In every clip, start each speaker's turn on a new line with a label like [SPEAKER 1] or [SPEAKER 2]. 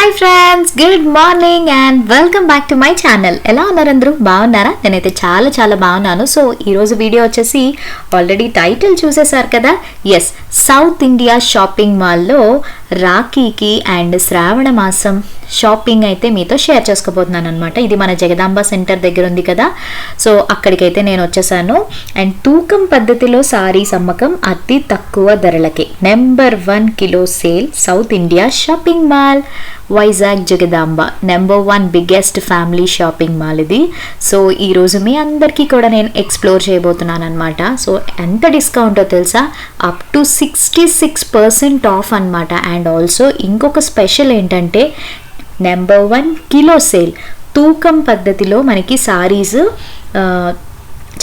[SPEAKER 1] Hi friends, good morning and welcome back to my channel. ఎలా ఉన్నారు అందరూ? బాగున్నారా? నేనైతే చాలా చాలా బాగున్నాను. సో ఈరోజు వీడియో వచ్చేసి ఆల్రెడీ టైటిల్ చూసేసారు కదా. ఎస్, సౌత్ ఇండియా షాపింగ్ మాల్లో రాఖీకి అండ్ శ్రావణ మాసం షాపింగ్ అయితే మీతో షేర్ చేసుకోబోతున్నాను అనమాట. ఇది మన జగదాంబ సెంటర్ దగ్గర ఉంది కదా, సో అక్కడికైతే నేను వచ్చేసాను. అండ్ తూకం పద్ధతిలో సారీస్ అమ్మకం అతి తక్కువ ధరలకి number 1 kilo sale South India Shopping Mall Vizag Jagadamba number 1 biggest family shopping mall ఇది. సో ఈరోజు మీ అందరికీ కూడా నేను ఎక్స్ప్లోర్ చేయబోతున్నాను అనమాట. సో ఎంత డిస్కౌంటో తెలుసా? అప్ టు 66% ఆఫ్ అనమాట. అండ్ ఆల్సో ఇంకొక స్పెషల్ ఏంటంటే నెంబర్ 1 కిలో సేల్ తూకం పద్ధతిలో మనకి సారీస్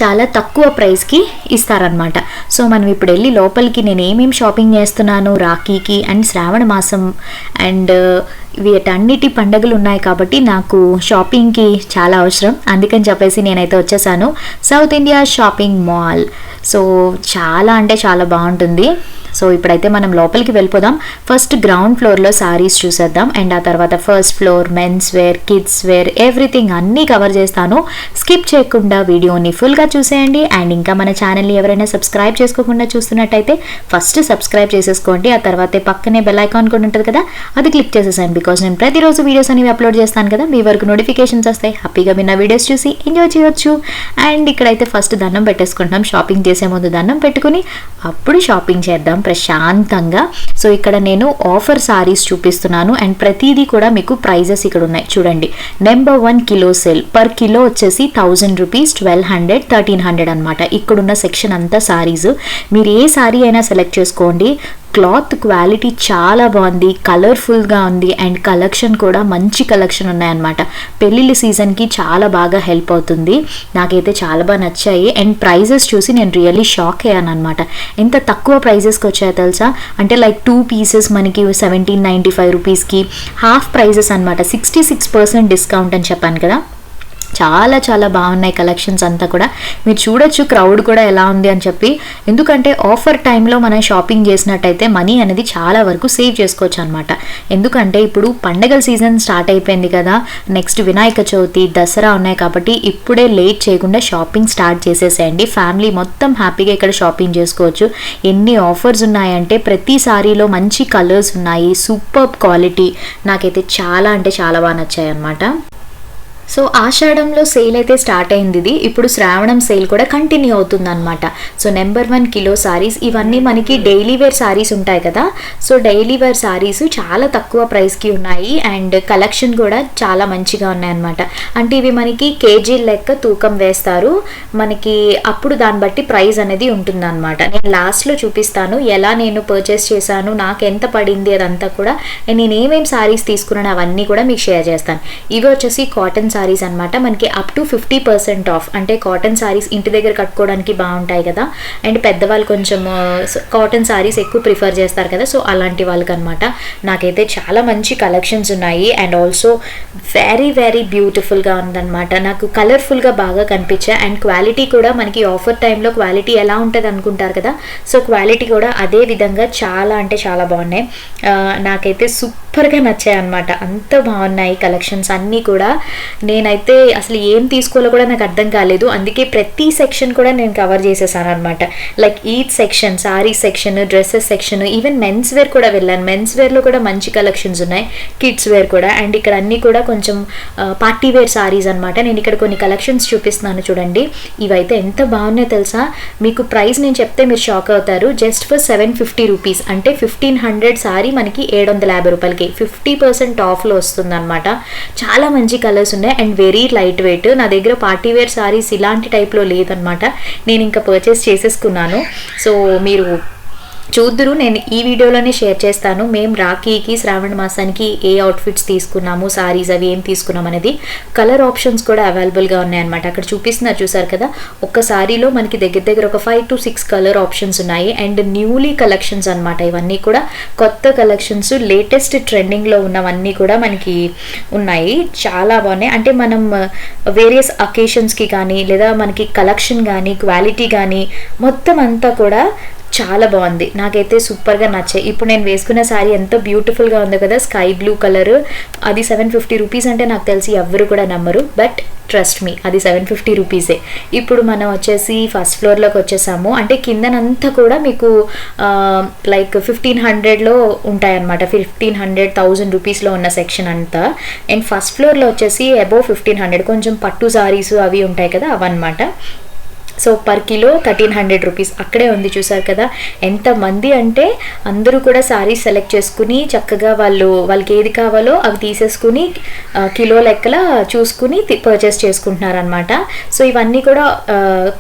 [SPEAKER 1] చాలా తక్కువ ప్రైస్కి ఇస్తారనమాట. సో మనం ఇప్పుడు వెళ్ళి లోపలికి నేను ఏమేమి షాపింగ్ చేస్తున్నాను రాఖీకి అండ్ శ్రావణ మాసం అండ్ వీటన్నిటి పండుగలు ఉన్నాయి కాబట్టి నాకు షాపింగ్కి చాలా అవసరం. అందుకని చెప్పేసి నేనైతే వచ్చేసాను south India Shopping mall. So చాలా అంటే చాలా బాగుంటుంది. సో ఇప్పుడైతే మనం లోపలికి వెళ్ళిపోదాం. ఫస్ట్ గ్రౌండ్ ఫ్లోర్లో సారీస్ చూసేద్దాం అండ్ ఆ తర్వాత first floor men's wear, kids wear, everything అన్నీ కవర్ చేస్తాను. స్కిప్ చేయకుండా వీడియోని ఫుల్గా చూసేయండి. అండ్ ఇంకా మన ఛానల్ని ఎవరైనా సబ్స్క్రైబ్ చేసుకోకుండా చూస్తున్నట్టయితే ఫస్ట్ సబ్స్క్రైబ్ చేసేసుకోండి. ఆ తర్వాత పక్కనే బెల్ ఐకాన్ కూడా ఉంటుంది కదా, అది క్లిక్ చేసేసాను. బికాజ్ నేను ప్రతిరోజు వీడియోస్ అనేవి అప్లోడ్ చేస్తాను కదా, మీ వరకు నోటిఫికేషన్స్ వస్తాయి. హ్యాపీగా మీరు నా వీడియోస్ చూసి ఎంజాయ్ చేయొచ్చు. అండ్ ఇక్కడైతే ఫస్ట్ దండం పెట్టేసుకుంటాం. షాపింగ్ చేసే ముందు దండం పెట్టుకుని అప్పుడు షాపింగ్ చేద్దాం ప్రశాంతంగా. సో ఇక్కడ నేను ఆఫర్ సారీస్ చూపిస్తున్నాను అండ్ ప్రతిదీ కూడా మీకు ప్రైజెస్ ఇక్కడ ఉన్నాయి చూడండి. Number 1 kilo sale per kilo వచ్చేసి 1000 రూపీస్, 1200, 1300 అనమాట. ఇక్కడున్న సెక్షన్ అంతా సారీస్. మీరు ఏ సారీ అయినా సెలెక్ట్ చేసుకోండి. క్లాత్ క్వాలిటీ చాలా బాగుంది, కలర్ఫుల్గా ఉంది అండ్ కలెక్షన్ కూడా మంచి కలెక్షన్ ఉన్నాయన్నమాట. పెళ్ళిళ్ళ సీజన్కి చాలా బాగా హెల్ప్ అవుతుంది. నాకైతే చాలా బాగా నచ్చాయి అండ్ ప్రైజెస్ చూసి నేను రియల్లీ షాక్ అయ్యాను అనమాట. ఎంత తక్కువ ప్రైజెస్కి వచ్చాయో తెలుసా? అంటే లైక్ 2 పీసెస్ మనకి 1795 రూపీస్కి, హాఫ్ ప్రైజెస్ అనమాట. 66% డిస్కౌంట్ అని చెప్పాను కదా. చాలా చాలా బాగున్నాయి కలెక్షన్స్ అంతా కూడా. మీరు చూడొచ్చు క్రౌడ్ కూడా ఎలా ఉంది అని చెప్పి. ఎందుకంటే ఆఫర్ టైంలో మనం షాపింగ్ చేసినట్టయితే మనీ అనేది చాలా వరకు సేవ్ చేసుకోవచ్చు అనమాట. ఎందుకంటే ఇప్పుడు పండగల సీజన్ స్టార్ట్ అయిపోయింది కదా, నెక్స్ట్ వినాయక చవితి, దసరా ఉన్నాయి కాబట్టి ఇప్పుడే లేట్ చేయకుండా షాపింగ్ స్టార్ట్ చేసేసేయండి. ఫ్యామిలీ మొత్తం హ్యాపీగా ఇక్కడ షాపింగ్ చేసుకోవచ్చు. ఎన్ని ఆఫర్స్ ఉన్నాయంటే ప్రతి సారీలో మంచి కలర్స్ ఉన్నాయి, సూపర్ క్వాలిటీ. నాకైతే చాలా అంటే చాలా బాగా నచ్చాయి అనమాట. సో ఆషాఢంలో సేల్ అయితే స్టార్ట్ అయింది ఇది. ఇప్పుడు శ్రావణం సేల్ కూడా కంటిన్యూ అవుతుంది అనమాట. సో నెంబర్ 1 కిలో సారీస్ ఇవన్నీ మనకి డైలీ వేర్ సారీస్ ఉంటాయి కదా. సో డైలీ వేర్ సారీస్ చాలా తక్కువ ప్రైస్కి ఉన్నాయి అండ్ కలెక్షన్ కూడా చాలా మంచిగా ఉన్నాయన్నమాట. అంటే ఇవి మనకి కేజీ లెక్క తూకం వేస్తారు మనకి, అప్పుడు దాన్ని బట్టి ప్రైస్ అనేది ఉంటుందన్నమాట. నేను లాస్ట్లో చూపిస్తాను ఎలా నేను పర్చేస్ చేశాను, నాకు ఎంత పడింది అదంతా కూడా. నేను ఏమేమి సారీస్ తీసుకున్నాను అవన్నీ కూడా మీకు షేర్ చేస్తాను. ఇవి వచ్చేసి కాటన్ సారీస్ అనమాట. మనకి అప్ టు 50% ఆఫ్. అంటే కాటన్ సారీస్ ఇంటి దగ్గర కట్టుకోవడానికి బాగుంటాయి కదా అండ్ పెద్దవాళ్ళు కొంచెం కాటన్ సారీస్ ఎక్కువ ప్రిఫర్ చేస్తారు కదా, సో అలాంటి వాళ్ళకి అనమాట. నాకైతే చాలా మంచి కలెక్షన్స్ ఉన్నాయి అండ్ ఆల్సో వెరీ వెరీ బ్యూటిఫుల్గా ఉందన్నమాట. నాకు కలర్ఫుల్గా బాగా కనిపించాయి అండ్ క్వాలిటీ కూడా మనకి ఆఫర్ టైంలో క్వాలిటీ ఎలా ఉంటుంది అనుకుంటారు కదా, సో క్వాలిటీ కూడా అదే విధంగా చాలా అంటే చాలా బాగున్నాయి. నాకైతే సూపర్గా నచ్చాయి అనమాట. అంత బాగున్నాయి కలెక్షన్స్ అన్నీ కూడా. నేనైతే అసలు ఏం తీసుకోవాలో కూడా నాకు అర్థం కాలేదు. అందుకే ప్రతి సెక్షన్ కూడా నేను కవర్ చేసేసాను అనమాట. Like each section, sari section, dresses section, even men's wear కూడా వెళ్ళాను. మెన్స్ వేర్లో కూడా మంచి కలెక్షన్స్ ఉన్నాయి, కిడ్స్ వేర్ కూడా. అండ్ ఇక్కడ అన్నీ కూడా కొంచెం పార్టీ వేర్ సారీస్ అనమాట. నేను ఇక్కడ కొన్ని కలెక్షన్స్ చూపిస్తున్నాను చూడండి. ఇవైతే ఎంత బాగున్నాయో తెలుసా? మీకు ప్రైస్ నేను చెప్తే మీరు షాక్ అవుతారు. జస్ట్ ఫర్ 750 రూపీస్, అంటే 1500 సారీ మనకి 750 రూపాయలకి 50% ఆఫ్లో వస్తుంది అనమాట. చాలా మంచి కలర్స్ ఉన్నాయి అండ్ వెరీ లైట్ వెయిట్. నా దగ్గర పార్టీ వేర్ సారీస్ ఇలాంటి టైప్లో లేదనమాట. నేను ఇంకా పర్చేస్ చేసేసుకున్నాను. సో మీరు చూద్దురు, నేను ఈ వీడియోలోనే షేర్ చేస్తాను మేము రాఖీకి శ్రావణ మాసానికి ఏ అవుట్ఫిట్స్ తీసుకున్నాము, సారీస్ అవి ఏం తీసుకున్నాం అనేది. కలర్ ఆప్షన్స్ కూడా అవైలబుల్గా ఉన్నాయన్నమాట. అక్కడ చూపిస్తున్నారు చూసారు కదా, ఒక్క సారీలో మనకి దగ్గర దగ్గర ఒక 5 to 6 కలర్ ఆప్షన్స్ ఉన్నాయి అండ్ న్యూలీ కలెక్షన్స్ అనమాట. ఇవన్నీ కూడా కొత్త కలెక్షన్స్, లేటెస్ట్ ట్రెండింగ్లో ఉన్నవన్నీ కూడా మనకి ఉన్నాయి. చాలా బాగున్నాయి. అంటే మనం వేరియస్ అకేషన్స్కి కానీ లేదా మనకి కలెక్షన్ కానీ క్వాలిటీ కానీ మొత్తం అంతా కూడా చాలా బాగుంది, నాకైతే సూపర్గా నచ్చాయి. ఇప్పుడు నేను వేసుకున్న శారీ ఎంతో బ్యూటిఫుల్గా ఉంది కదా, స్కై బ్లూ కలర్. అది 750 రూపీస్ అంటే నాకు తెలిసి ఎవ్వరు కూడా నమ్మరు, బట్ ట్రస్ట్ మీ అది 750 రూపీసే. ఇప్పుడు మనం వచ్చేసి ఫస్ట్ ఫ్లోర్లోకి వచ్చేసాము. అంటే కిందనంతా కూడా మీకు లైక్ 1500లో ఉంటాయన్నమాట, 1500-1000 రూపీస్లో ఉన్న సెక్షన్ అంతా. అండ్ ఫస్ట్ ఫ్లోర్లో వచ్చేసి అబోవ్ 1500 కొంచెం పట్టు సారీస్ అవి ఉంటాయి కదా, అవన్నమాట. సో పర్ కిలో 1300 రూపీస్ అక్కడే ఉంది, చూసారు కదా. ఎంతమంది అంటే అందరూ కూడా శారీస్ సెలెక్ట్ చేసుకుని చక్కగా వాళ్ళకి ఏది కావాలో అవి తీసేసుకుని కిలో లెక్కల చూసుకుని పర్చేస్ చేసుకుంటున్నారు అనమాట. సో ఇవన్నీ కూడా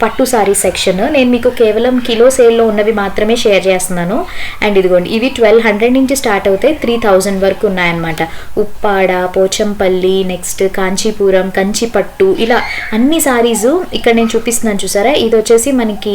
[SPEAKER 1] పట్టు శారీ సెక్షన్. నేను మీకు కేవలం కిలో సేల్లో ఉన్నవి మాత్రమే షేర్ చేస్తున్నాను. అండ్ ఇదిగోండి, ఇవి 1200 నుంచి స్టార్ట్ అవుతాయి, 3000 వరకు ఉన్నాయన్నమాట. ఉప్పాడ, పోచంపల్లి, నెక్స్ట్ కాంచీపురం, కంచిపట్టు, ఇలా అన్ని శారీస్ ఇక్కడ నేను చూపిస్తున్నాను చూసారా. ఇది వచ్చేసి మనకి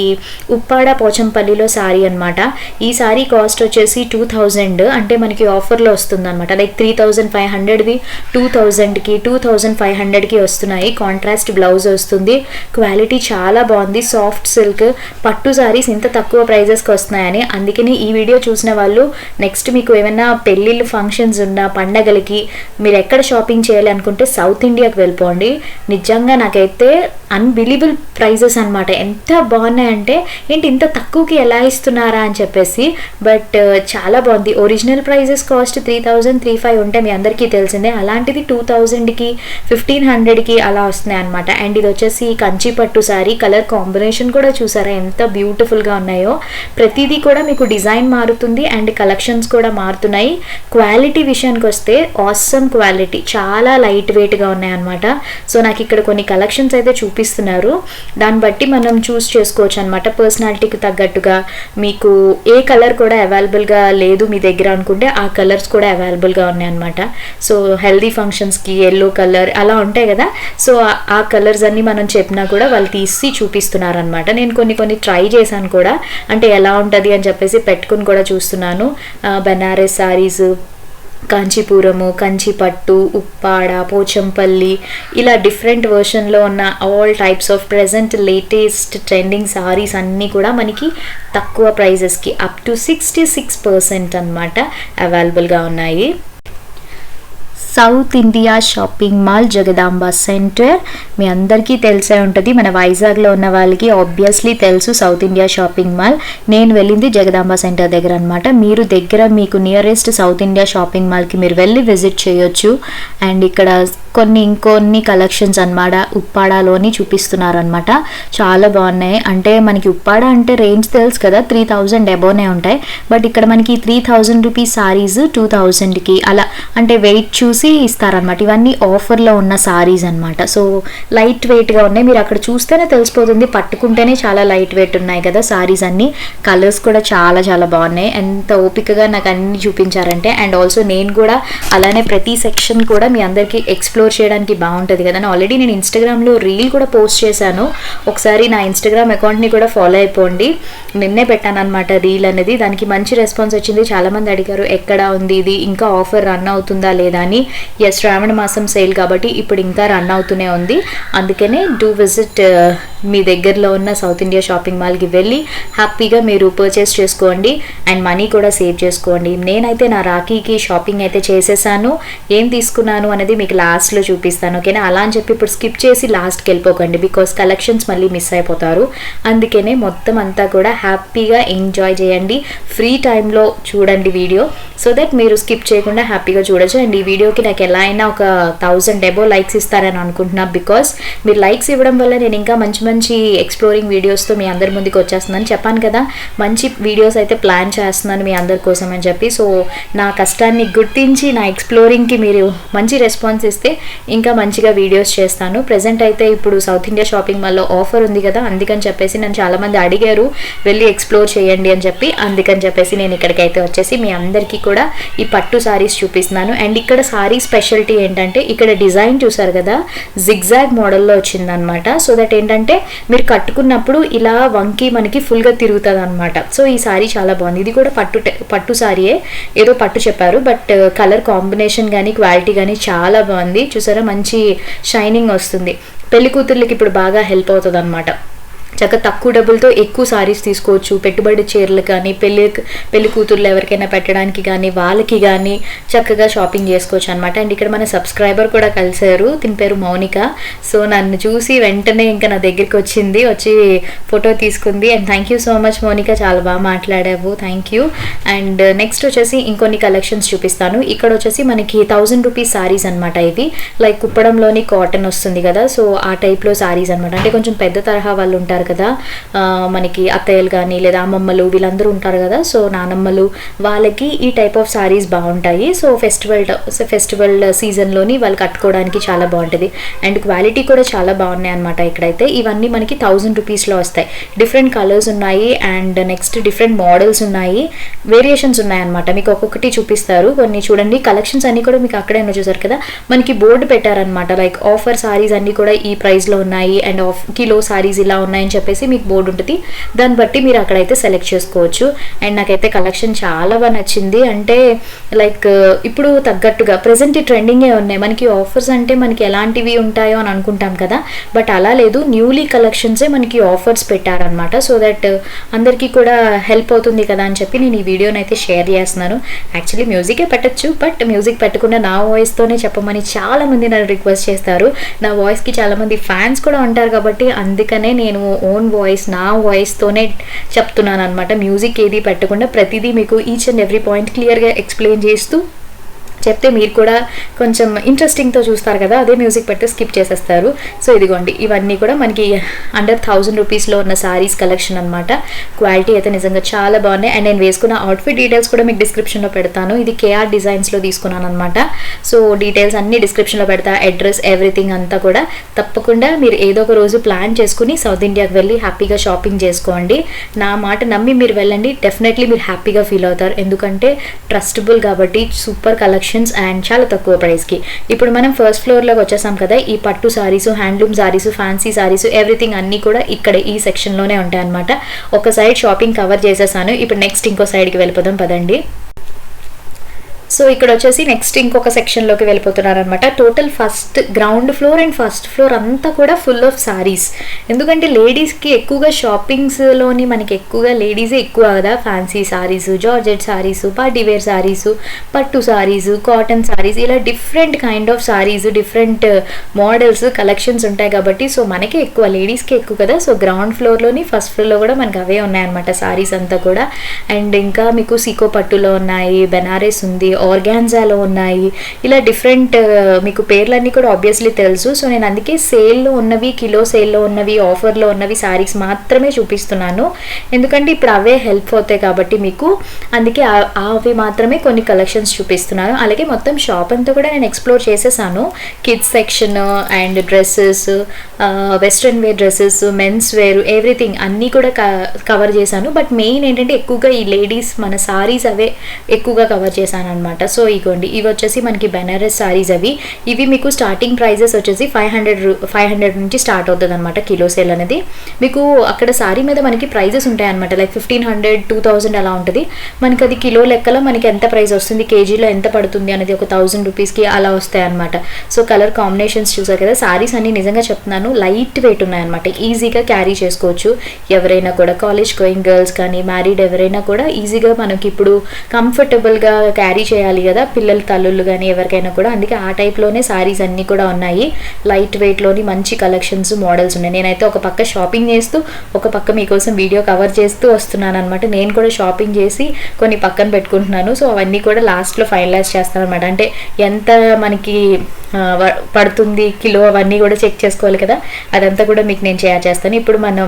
[SPEAKER 1] ఉప్పాడ పోచంపల్లిలో శారీ అనమాట. ఈ శారీ కాస్ట్ వచ్చేసి 2000, అంటే మనకి ఆఫర్లో వస్తుంది అనమాట. లైక్ 3500వి 2000కి 2500కి వస్తున్నాయి. కాంట్రాస్ట్ బ్లౌజ్ వస్తుంది, క్వాలిటీ చాలా బాగుంది, సాఫ్ట్ సిల్క్ పట్టు శారీస్ ఇంత తక్కువ ప్రైజెస్కి వస్తున్నాయని. అందుకని ఈ వీడియో చూసిన వాళ్ళు నెక్స్ట్ మీకు ఏమైనా పెళ్ళిళ్ళు ఫంక్షన్స్ ఉన్నా, పండగలకి మీరు ఎక్కడ షాపింగ్ చేయాలి అనుకుంటే సౌత్ ఇండియాకి వెళ్ళిపోండి. నిజంగా నాకైతే అన్బిలీవబుల్ ప్రైజెస్ అనమాట. ఎంత బాగున్నాయంటే ఏంటి ఇంత తక్కువకి ఎలా ఇస్తున్నారా అని చెప్పేసి, బట్ చాలా బాగుంది. ఒరిజినల్ ప్రైజెస్ కాస్ట్ 3000-3500 ఉంటే మీ అందరికీ తెలిసిందే, అలాంటిది 2000కి 1500కి అలా వస్తున్నాయి అనమాట. అండ్ ఇది వచ్చేసి కంచిపట్టు శారీ, కలర్ కాంబినేషన్ కూడా చూసారా ఎంత బ్యూటిఫుల్గా ఉన్నాయో. ప్రతిదీ కూడా మీకు డిజైన్ మారుతుంది అండ్ కలెక్షన్స్ కూడా మారుతున్నాయి. క్వాలిటీ విషయానికి వస్తే ఆసమ్ క్వాలిటీ, చాలా లైట్ వెయిట్గా ఉన్నాయి అనమాట. సో నాకు ఇక్కడ కొన్ని కలెక్షన్స్ అయితే చూపిస్తున్నారు, దాన్ని బట్టి మనం చూస్ చేసుకోవచ్చు అనమాట. పర్సనాలిటీకి తగ్గట్టుగా మీకు ఏ కలర్ కూడా అవైలబుల్గా లేదు మీ దగ్గర అనుకుంటే ఆ కలర్స్ కూడా అవైలబుల్గా ఉన్నాయి అనమాట. సో హెల్దీ ఫంక్షన్స్కి ఎల్లో కలర్ అలా ఉంటాయి కదా, సో ఆ కలర్స్ అన్ని మనం చెప్పినా కూడా వాళ్ళు తీసి చూపిస్తున్నారనమాట. నేను కొన్ని ట్రై చేశాను కూడా, అంటే ఎలా ఉంటుంది అని చెప్పేసి పెట్టుకుని కూడా చూస్తున్నాను. బెనారస్ శారీస్, కాంచీపురము, కంచిపట్టు, ఉప్పాడ, పోచంపల్లి, ఇలా డిఫరెంట్ వర్షన్లో ఉన్న all types of present latest trending saris అన్నీ కూడా మనకి తక్కువ ప్రైజెస్కి అప్ టు 66% అనమాట అవైలబుల్గా ఉన్నాయి. South India Shopping Mall, Jagadamba centre మీ అందరికీ తెలిసే ఉంటుంది. మన వైజాగ్లో ఉన్న వాళ్ళకి ఆబ్వియస్లీ తెలుసు సౌత్ ఇండియా షాపింగ్ మాల్. నేను వెళ్ళింది జగదాంబ సెంటర్ దగ్గర అనమాట. మీరు దగ్గర మీకు నియరెస్ట్ సౌత్ ఇండియా షాపింగ్ మాల్కి మీరు వెళ్ళి విజిట్ చేయొచ్చు. అండ్ ఇక్కడ ఇంకొన్ని కలెక్షన్స్ అనమాట ఉప్పాడలోని చూపిస్తున్నారనమాట. చాలా బాగున్నాయి. అంటే మనకి ఉప్పాడ అంటే రేంజ్ తెలుసు కదా, 3000 అబోనే ఉంటాయి. బట్ ఇక్కడ మనకి 3000 రూపీస్ సారీస్ 2000కి అలా, అంటే వెయిట్ చూసి ఇస్తారనమాట. ఇవన్నీ ఆఫర్లో ఉన్న సారీస్ అనమాట. సో లైట్ వెయిట్గా ఉన్నాయి, మీరు అక్కడ చూస్తేనే తెలిసిపోతుంది, పట్టుకుంటేనే చాలా లైట్ వెయిట్ ఉన్నాయి కదా సారీస్ అన్ని. కలర్స్ కూడా చాలా చాలా బాగున్నాయి. ఎంత ఓపికగా నాకు అన్ని చూపించారంటే. అండ్ ఆల్సో నేను కూడా అలానే ప్రతి సెక్షన్ కూడా మీ అందరికీ ఎక్స్ప్లోర్ చేయడానికి బాగుంటుంది కదా. ఆల్రెడీ నేను ఇన్స్టాగ్రామ్లో రీల్ కూడా పోస్ట్ చేశాను, ఒకసారి నా ఇన్స్టాగ్రామ్ అకౌంట్ని కూడా ఫాలో అయిపోండి. నిన్నే పెట్టాను అనమాట రీల్ అనేది, దానికి మంచి రెస్పాన్స్ వచ్చింది. చాలామంది అడిగారు ఎక్కడ ఉంది ఇది, ఇంకా ఆఫర్ రన్ అవుతుందా లేదా అని. ఎస్, శ్రావణ మాసం సేల్ కాబట్టి ఇప్పుడు ఇంకా రన్ అవుతూనే ఉంది. అందుకనే డూ విజిట్ మీ దగ్గరలో ఉన్న సౌత్ ఇండియా షాపింగ్ మాల్కి వెళ్ళి హ్యాపీగా మీరు పర్చేస్ చేసుకోండి అండ్ మనీ కూడా సేవ్ చేసుకోండి. నేనైతే నా రాఖీకి షాపింగ్ అయితే చేసేసాను. ఏం తీసుకున్నాను అనేది మీకు లాస్ట్లో చూపిస్తాను, ఓకేనా. అలా అని చెప్పి ఇప్పుడు స్కిప్ చేసి లాస్ట్కి వెళ్ళిపోకండి, బికాస్ కలెక్షన్స్ మళ్ళీ మిస్ అయిపోతారు. అందుకనే మొత్తం అంతా కూడా హ్యాపీగా ఎంజాయ్ చేయండి. ఫ్రీ టైంలో చూడండి వీడియో, సో దట్ మీరు స్కిప్ చేయకుండా హ్యాపీగా చూడొచ్చు. అండ్ ఈ వీడియోకి నాకు ఎలా అయినా ఒక 1000 అబో లైక్స్ ఇస్తారని అనుకుంటున్నా, బికాస్ మీరు లైక్స్ ఇవ్వడం వల్ల నేను ఇంకా మంచి మంచి ఎక్స్ప్లోరింగ్ వీడియోస్తో మీ అందరి ముందుకు వచ్చేస్తున్నాను. చెప్పాను కదా, మంచి వీడియోస్ అయితే ప్లాన్ చేస్తున్నాను మీ అందరి కోసం అని చెప్పి. సో నా కష్టాన్ని గుర్తించి నా ఎక్స్ప్లోరింగ్కి మీరు మంచి రెస్పాన్స్ ఇస్తే ఇంకా మంచిగా వీడియోస్ చేస్తాను. ప్రజెంట్ అయితే ఇప్పుడు సౌత్ ఇండియా షాపింగ్ మాల్లో ఆఫర్ ఉంది కదా, అందుకని చెప్పేసి నన్ను చాలామంది అడిగారు వెళ్ళి ఎక్స్ప్లోర్ చేయండి అని చెప్పి. అందుకని చెప్పేసి నేను ఇక్కడికైతే వచ్చేసి మీ అందరికీ కూడా ఈ పట్టు సారీస్ చూపిస్తున్నాను. అండ్ ఇక్కడ సారీ స్పెషాలిటీ ఏంటంటే ఇక్కడ డిజైన్ చూసారు కదా, జిగ్జాగ్ మోడల్లో వచ్చిందనమాట. సో దట్ ఏంటంటే మీరు కట్టుకున్నప్పుడు ఇలా వంకి మనకి ఫుల్గా తిరుగుతుంది అనమాట. సో ఈ సారీ చాలా బాగుంది. ఇది కూడా పట్టు సారీయే, ఏదో పట్టు చెప్పారు, బట్ కలర్ కాంబినేషన్ కానీ క్వాలిటీ కానీ చాలా బాగుంది. చూసారా, మంచి షైనింగ్ వస్తుంది. పెళ్లి కూతుర్లకి ఇప్పుడు బాగా హెల్ప్ అవుతుంది అనమాట. చక్కగా తక్కువ డబ్బులతో ఎక్కువ సారీస్ తీసుకోవచ్చు. పెట్టుబడి చీరలు కానీ పెళ్లి కూతుర్లు ఎవరికైనా పెట్టడానికి కానీ వాళ్ళకి కానీ చక్కగా షాపింగ్ చేసుకోవచ్చు అనమాట. అండ్ ఇక్కడ మన సబ్స్క్రైబర్ కూడా కలిశారు, తిని పేరు మౌనిక. సో నన్ను చూసి వెంటనే ఇంకా నా దగ్గరికి వచ్చి ఫోటో తీసుకుంది. And thank you so much Mounika, చాలా బాగా మాట్లాడావు, థ్యాంక్ యూ. అండ్ నెక్స్ట్ వచ్చేసి ఇంకొన్ని కలెక్షన్స్ చూపిస్తాను. ఇక్కడ వచ్చేసి మనకి 1000 రూపీస్ సారీస్ అనమాట. ఇవి లైక్ కుప్పడంలోని కాటన్ వస్తుంది కదా, సో ఆ టైప్లో సారీస్ అనమాట. అంటే కొంచెం పెద్ద తరహా వాళ్ళు ఉంటారు కదా, మనకి అత్తయ్యలు కానీ లేదా అమ్మమ్మలు వీళ్ళందరూ ఉంటారు కదా, సో నానమ్మలు, వాళ్ళకి ఈ టైప్ ఆఫ్ సారీస్ బాగుంటాయి. సో ఫెస్టివల్ సీజన్లోని వాళ్ళు కట్టుకోవడానికి చాలా బాగుంటుంది. అండ్ క్వాలిటీ కూడా చాలా బాగున్నాయి అనమాట. ఇక్కడైతే ఇవన్నీ మనకి 1000 రూపీస్లో వస్తాయి. డిఫరెంట్ కలర్స్ ఉన్నాయి అండ్ నెక్స్ట్ డిఫరెంట్ మోడల్స్ ఉన్నాయి, వేరియేషన్స్ ఉన్నాయి అనమాట. మీకు ఒక్కొక్కటి చూపిస్తారు. కొన్ని చూడండి, కలెక్షన్స్ అన్నీ కూడా మీకు అక్కడే చూసారు కదా, మనకి బోర్డు పెట్టారనమాట. లైక్ ఆఫర్ సారీస్ అన్నీ కూడా ఈ ప్రైస్లో ఉన్నాయి అండ్ కిలో సారీస్ ఇలా ఉన్నాయని చెప్పేసి మీకు బోర్డు ఉంటుంది. దాన్ని బట్టి మీరు అక్కడైతే సెలెక్ట్ చేసుకోవచ్చు. అండ్ నాకైతే కలెక్షన్ చాలా బాగా నచ్చింది. అంటే లైక్ ఇప్పుడు తగ్గట్టుగా ప్రెసెంట్ ట్రెండింగే ఉన్నాయి. మనకి ఆఫర్స్ అంటే మనకి ఎలాంటివి ఉంటాయో అని అనుకుంటాం కదా, బట్ అలా లేదు, న్యూలీ కలెక్షన్సే మనకి ఆఫర్స్ పెట్టారనమాట. సో దట్ అందరికీ కూడా హెల్ప్ అవుతుంది కదా అని చెప్పి నేను ఈ వీడియోని అయితే షేర్ చేస్తున్నాను. యాక్చువల్లీ మ్యూజికే పెట్టచ్చు, బట్ మ్యూజిక్ పెట్టకుండా నా వాయిస్తోనే చెప్పమని చాలామంది నన్ను రిక్వెస్ట్ చేస్తారు. నా వాయిస్కి చాలామంది ఫ్యాన్స్ కూడా ఉంటారు కాబట్టి అందుకనే నేను ఓన్ వాయిస్, నా వాయిస్తోనే చెప్తున్నాను అనమాట. మ్యూజిక్ ఏది పెట్టకుండా ప్రతిదీ మీకు ఈచ్ అండ్ ఎవ్రీ పాయింట్ క్లియర్గా ఎక్స్ప్లెయిన్ చేస్తూ చెప్తే మీరు కూడా కొంచెం ఇంట్రెస్టింగ్తో చూస్తారు కదా, అదే మ్యూజిక్ పెడితే స్కిప్ చేసేస్తారు. సో ఇదిగోండి, ఇవన్నీ కూడా మనకి అండర్ 1000 రూపీస్లో ఉన్న సారీస్ కలెక్షన్ అనమాట. క్వాలిటీ అయితే నిజంగా చాలా బాగున్నాయి. అండ్ నేను వేసుకున్న అవుట్ఫిట్ డీటెయిల్స్ కూడా మీకు డిస్క్రిప్షన్లో పెడతాను. ఇది కేఆర్ డిజైన్స్లో తీసుకున్నాను అనమాట. సో డీటెయిల్స్ అన్ని డిస్క్రిప్షన్లో పెడతా, అడ్రస్ ఎవ్రీథింగ్ అంతా కూడా. తప్పకుండా మీరు ఏదో ఒక రోజు ప్లాన్ చేసుకుని సౌత్ ఇండియాకి వెళ్ళి హ్యాపీగా షాపింగ్ చేసుకోండి. నా మాట నమ్మి మీరు వెళ్ళండి, డెఫినెట్లీ మీరు హ్యాపీగా ఫీల్ అవుతారు. ఎందుకంటే ట్రస్టబుల్ కాబట్టి, సూపర్ కలెక్షన్ అండ్ చాలా తక్కువ ప్రైస్కి. ఇప్పుడు మనం ఫస్ట్ ఫ్లోర్లోకి వచ్చేసాం కదా, ఈ పట్టు saris, handloom saris, fancy saris everything అన్నీ కూడా ఇక్కడ ఈ సెక్షన్లోనే ఉంటాయి అనమాట. ఒక సైడ్ షాపింగ్ కవర్ చేసేసాను. ఇప్పుడు నెక్స్ట్ ఇంకో సైడ్కి వెళ్ళిపోదాం పదండి. సో ఇక్కడ వచ్చేసి నెక్స్ట్ ఇంకొక సెక్షన్లోకి వెళ్ళిపోతున్నారనమాట. Total first ground floor and first floor అంతా కూడా ఫుల్ ఆఫ్ సారీస్. ఎందుకంటే లేడీస్కి ఎక్కువగా షాపింగ్స్లోని మనకి ఎక్కువగా లేడీసే ఎక్కువ కదా, fancy saris, georgette saris, party wear saris, పట్టు సారీస్, కాటన్ సారీస్, ఇలా different kind of saris, different models, collections ఉంటాయి కాబట్టి సో మనకి ఎక్కువ, లేడీస్కి ఎక్కువ కదా. సో గ్రౌండ్ ఫ్లోర్లోని ఫస్ట్ ఫ్లోర్లో కూడా మనకి అవే ఉన్నాయన్నమాట సారీస్ అంతా కూడా. అండ్ ఇంకా మీకు సీకో పట్టులో ఉన్నాయి, బెనారస్ ఉంది, ఆర్గాన్జాలో ఉన్నాయి, ఇలా డిఫరెంట్ మీకు పేర్లన్నీ కూడా ఆబ్వియస్లీ తెలుసు. సో నేను అందుకే సేల్లో ఉన్నవి, కిలో సేల్లో ఉన్నవి, ఆఫర్లో ఉన్నవి సారీస్ మాత్రమే చూపిస్తున్నాను. ఎందుకంటే ఇప్పుడు అవే హెల్ప్ అవుతాయి కాబట్టి మీకు, అందుకే అవి మాత్రమే కొన్ని కలెక్షన్స్ చూపిస్తున్నాను. అలాగే మొత్తం షాప్ అంతా కూడా నేను ఎక్స్ప్లోర్ చేసేసాను. Kids section and dresses, western wear dresses, men's wear, everything అన్నీ కూడా కవర్ చేశాను. బట్ మెయిన్ ఏంటంటే ఎక్కువగా ఈ లేడీస్ మన సారీస్ అవే ఎక్కువగా కవర్ చేశాను అనమాట. సో ఇగోండి, ఇవి వచ్చేసి మనకి బెనారస్ సారీస్. ఇవి మీకు స్టార్టింగ్ ప్రైజెస్ వచ్చేసి 500 నుంచి స్టార్ట్ అవుతుంది అనమాట. కిలో సేల్ అనేది మీకు అక్కడ సారీ మీద మనకి ప్రైజెస్ ఉంటాయి అనమాట. లైక్ 1500, 2000 అలా ఉంటుంది. మనకి అది కిలో లెక్కలో మనకి ఎంత ప్రైస్ వస్తుంది, కేజీలో ఎంత పడుతుంది అనేది ఒక 1000 రూపీస్కి అలా వస్తాయి అనమాట. సో కలర్ కాంబినేషన్స్ చూసారు కదా, సారీస్ అన్ని నిజంగా చెప్తున్నాను లైట్ వెయిట్ ఉన్నాయన్నమాట. ఈజీగా క్యారీ చేసుకోవచ్చు ఎవరైనా కూడా, కాలేజ్ గోయింగ్ గర్ల్స్ కానీ, మ్యారీడ్ ఎవరైనా కూడా ఈజీగా మనకి ఇప్పుడు కంఫర్టబుల్గా క్యారీ చేయాలి కదా, పిల్లల తల్లుళ్ళు కానీ ఎవరికైనా కూడా. అందుకే ఆ టైప్లోనే సారీస్ అన్నీ కూడా ఉన్నాయి. లైట్ వెయిట్లోని మంచి కలెక్షన్స్, మోడల్స్ ఉన్నాయి. నేనైతే ఒక పక్క షాపింగ్ చేస్తూ ఒక పక్క మీకోసం వీడియో కవర్ చేస్తూ వస్తున్నాను అనమాట. నేను కూడా షాపింగ్ చేసి కొన్ని పక్కన పెట్టుకుంటున్నాను. సో అవన్నీ కూడా లాస్ట్లో ఫైనలైజ్ చేస్తాను అనమాట. అంటే ఎంత మనకి పడుతుంది కిలో అవన్నీ కూడా చెక్ చేసుకోవాలి కదా, అదంతా కూడా మీకు నేను షేర్ చేస్తాను. ఇప్పుడు మనం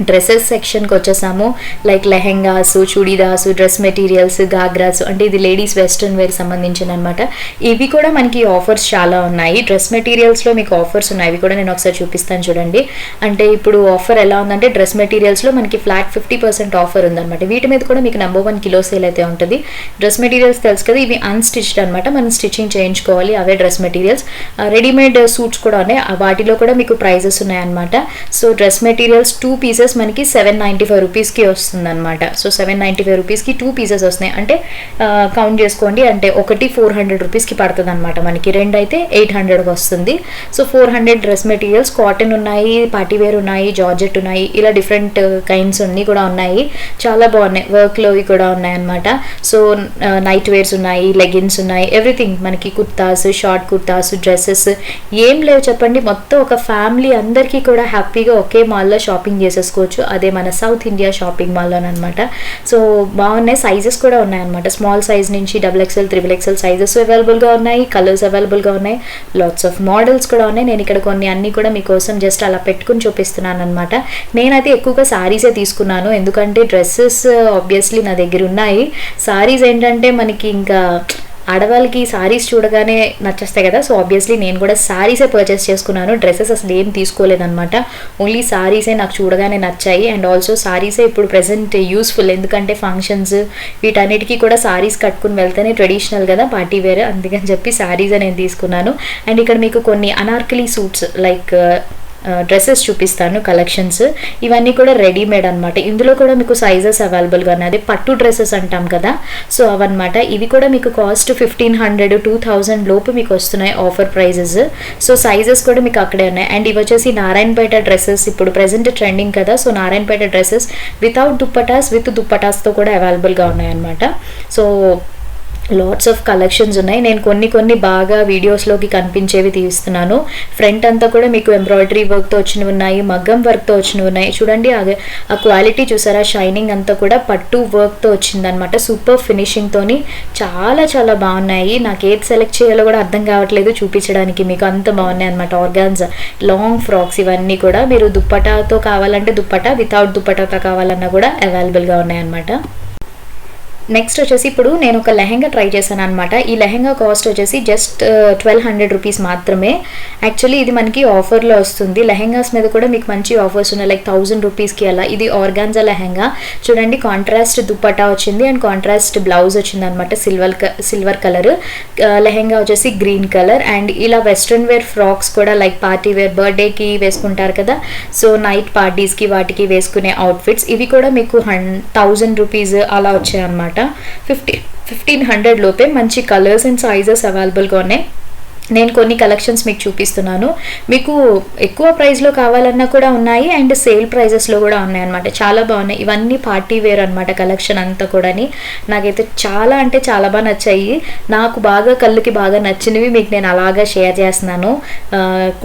[SPEAKER 1] డ్రెస్సెస్ సెక్షన్కి వచ్చేసాము. Like lehengas, churidars, dress materials, ghagras, అంటే ఇది లేడీస్ వెస్ట్రన్ వేర్ సంబంధించిన అనమాట. ఇవి కూడా మనకి ఆఫర్స్ చాలా ఉన్నాయి. డ్రెస్ మెటీరియల్స్లో మీకు ఆఫర్స్ ఉన్నాయి, అవి కూడా నేను ఒకసారి చూపిస్తాను చూడండి. అంటే ఇప్పుడు ఆఫర్ ఎలా ఉందంటే డ్రెస్ మెటీరియల్స్లో మనకి ఫ్లాట్ 50% ఆఫర్ ఉందన్నమాట. వీటి మీద కూడా మీకు నెంబర్ 1 కిలో సేల్ అయితే ఉంటుంది. డ్రెస్ మెటీరియల్స్ తెలుసు కదా, ఇవి అన్స్టిచ్డ్ అనమాట, మనం స్టిచ్చింగ్ చేయించుకోవాలి, అవే డ్రెస్ మెటీరియల్స్. రెడీమేడ్ సూట్స్ కూడా ఉన్నాయి, వాటిలో కూడా మీకు ప్రైజెస్ ఉన్నాయన్నమాట. So dress materials 2 pieces pieces మనకి 795 రూపీస్కి వస్తుంది అనమాట. సో 795 రూపీస్కి 2 పీసెస్ వస్తున్నాయి. అంటే కౌంట్ చేసుకోండి, అంటే ఒకటి 400 రూపీస్కి పడుతుంది అనమాట మనకి, 2 అయితే 800 వస్తుంది. సో 400 డ్రెస్ మెటీరియల్స్, కాటన్ ఉన్నాయి, పార్టీవేర్ ఉన్నాయి, జార్జెట్ ఉన్నాయి, ఇలా డిఫరెంట్ కైండ్స్ అన్నీ కూడా ఉన్నాయి. చాలా బాగున్నాయి, వర్క్లోవి కూడా ఉన్నాయి అనమాట. సో నైట్ వేర్స్ ఉన్నాయి, లెగిన్స్ ఉన్నాయి, ఎవ్రీథింగ్ మనకి, కుర్తాస్, షార్ట్ కుర్తాస్, డ్రెస్సెస్, ఏం లేవు చెప్పండి. మొత్తం ఒక ఫ్యామిలీ అందరికీ కూడా హ్యాపీగా ఒకే మాల్లో షాపింగ్ చేసేసుకోవచ్చు. అదే మన సౌత్ ఇండియా షాపింగ్ మాల్లోనమాట. సో బాగున్నాయి, సైజెస్ కూడా ఉన్నాయన్నమాట. స్మాల్ సైజ్ నుంచి XXL, XXL సైజెస్ అవైలబుల్గా ఉన్నాయి, కలర్స్ అవైలబుల్గా ఉన్నాయి, లాట్స్ ఆఫ్ మోడల్స్ కూడా ఉన్నాయి. నేను ఇక్కడ కొన్ని అన్నీ కూడా మీకోసం జస్ట్ అలా పెట్టుకుని చూపిస్తున్నాను అనమాట. నేనైతే ఎక్కువగా శారీసే తీసుకున్నాను, ఎందుకంటే డ్రెస్సెస్ ఆబ్వియస్లీ నా దగ్గర ఉన్నాయి. శారీస్ ఏంటంటే మనకి ఇంకా ఆడవాళ్ళకి శారీస్ చూడగానే నచ్చేస్తాయి కదా. సో ఆబ్వియస్లీ నేను కూడా శారీసే పర్చేస్ చేసుకున్నాను, డ్రెస్సెస్ అసలు ఏం తీసుకోలేదన్నమాట. ఓన్లీ శారీసే నాకు చూడగానే నచ్చాయి. అండ్ ఆల్సో శారీసే ఇప్పుడు ప్రెసెంట్ యూస్ఫుల్, ఎందుకంటే ఫంక్షన్స్ వీటన్నిటికీ కూడా శారీస్ కట్టుకుని వెళ్తేనే ట్రెడిషనల్ కదా, పార్టీ వేర్, అందుకని చెప్పి శారీసే నేను తీసుకున్నాను. అండ్ ఇక్కడ మీకు కొన్ని అనార్కలి సూట్స్ లైక్ డ్రెస్సెస్ చూపిస్తాను, కలెక్షన్స్. ఇవన్నీ కూడా రెడీమేడ్ అనమాట. ఇందులో కూడా మీకు సైజెస్ అవైలబుల్గా ఉన్నాయి, అదే పట్టు డ్రెస్సెస్ అంటాం కదా, సో అవన్నమాట. ఇవి కూడా మీకు కాస్ట్ 1500, 2000 లోపు మీకు వస్తున్నాయి ఆఫర్ ప్రైజెస్. సో సైజెస్ కూడా మీకు అక్కడే ఉన్నాయి. అండ్ ఇవి వచ్చేసి నారాయణపేట డ్రెస్సెస్, ఇప్పుడు ప్రెసెంట్ ట్రెండింగ్ కదా. So Narayanpet dresses without dupattas, with దుప్పటాస్తో కూడా అవైలబుల్గా ఉన్నాయన్నమాట. సో లాట్స్ ఆఫ్ కలెక్షన్స్ ఉన్నాయి. నేను కొన్ని బాగా వీడియోస్లోకి కనిపించేవి తీస్తున్నాను. ఫ్రంట్ అంతా కూడా మీకు ఎంబ్రాయిడరీ వర్క్తో వచ్చినవి ఉన్నాయి, మగ్గం వర్క్తో వచ్చినవి ఉన్నాయి. చూడండి ఆ క్వాలిటీ చూసారా, షైనింగ్ అంతా కూడా పట్టు వర్క్తో వచ్చిందనమాట, సూపర్ ఫినిషింగ్తోని. చాలా చాలా బాగున్నాయి. నాకు ఏది సెలెక్ట్ చేయాలో కూడా అర్థం కావట్లేదు చూపించడానికి, మీకు అంత బాగున్నాయి అనమాట. ఆర్గాన్జా లాంగ్ ఫ్రాక్స్ ఇవన్నీ కూడా, మీరు దుప్పటాతో కావాలంటే దుప్పటా, వితౌట్ దుప్పటాతో కావాలన్నా కూడా అవైలబుల్గా ఉన్నాయన్నమాట. నెక్స్ట్ వచ్చేసి ఇప్పుడు నేను ఒక లెహెంగా ట్రై చేశాను అనమాట. ఈ లెహెంగా కాస్ట్ వచ్చేసి జస్ట్ 1200 రూపీస్ మాత్రమే. యాక్చువల్లీ ఇది మనకి ఆఫర్లో వస్తుంది. లెహెంగాస్ మీద కూడా మీకు మంచి ఆఫర్స్ ఉన్నాయి, లైక్ 1000 రూపీస్కి అలా. ఇది ఆర్గాన్జా లెహెంగా చూడండి, కాంట్రాస్ట్ దుప్పటా వచ్చింది అండ్ కాంట్రాస్ట్ బ్లౌజ్ వచ్చింది అనమాట, సిల్వర్ కలర్. లెహెంగా వచ్చేసి గ్రీన్ కలర్. అండ్ ఇలా వెస్ట్రన్ వేర్ ఫ్రాక్స్ కూడా, లైక్ పార్టీ వేర్, బర్త్డేకి వేసుకుంటారు కదా, సో నైట్ పార్టీస్కి వాటికి వేసుకునే అవుట్ఫిట్స్, ఇవి కూడా మీకు 1000 రూపీస్ అలా వచ్చాయి అనమాట. 1500 లోపే మంచి కలర్స్ అండ్ సైజెస్ అవైలబుల్గా ఉన్నాయి. నేను కొన్ని కలెక్షన్స్ మీకు చూపిస్తున్నాను. మీకు ఎక్కువ ప్రైస్లో కావాలన్నా కూడా ఉన్నాయి, అండ్ సేల్ ప్రైజెస్లో కూడా ఉన్నాయి అనమాట. చాలా బాగున్నాయి. ఇవన్నీ పార్టీ వేర్ అనమాట కలెక్షన్ అంతా కూడాని. నాకైతే చాలా అంటే చాలా బాగా నచ్చాయి. నాకు బాగా కళ్ళకి బాగా నచ్చినవి మీకు నేను అలాగా షేర్ చేస్తున్నాను.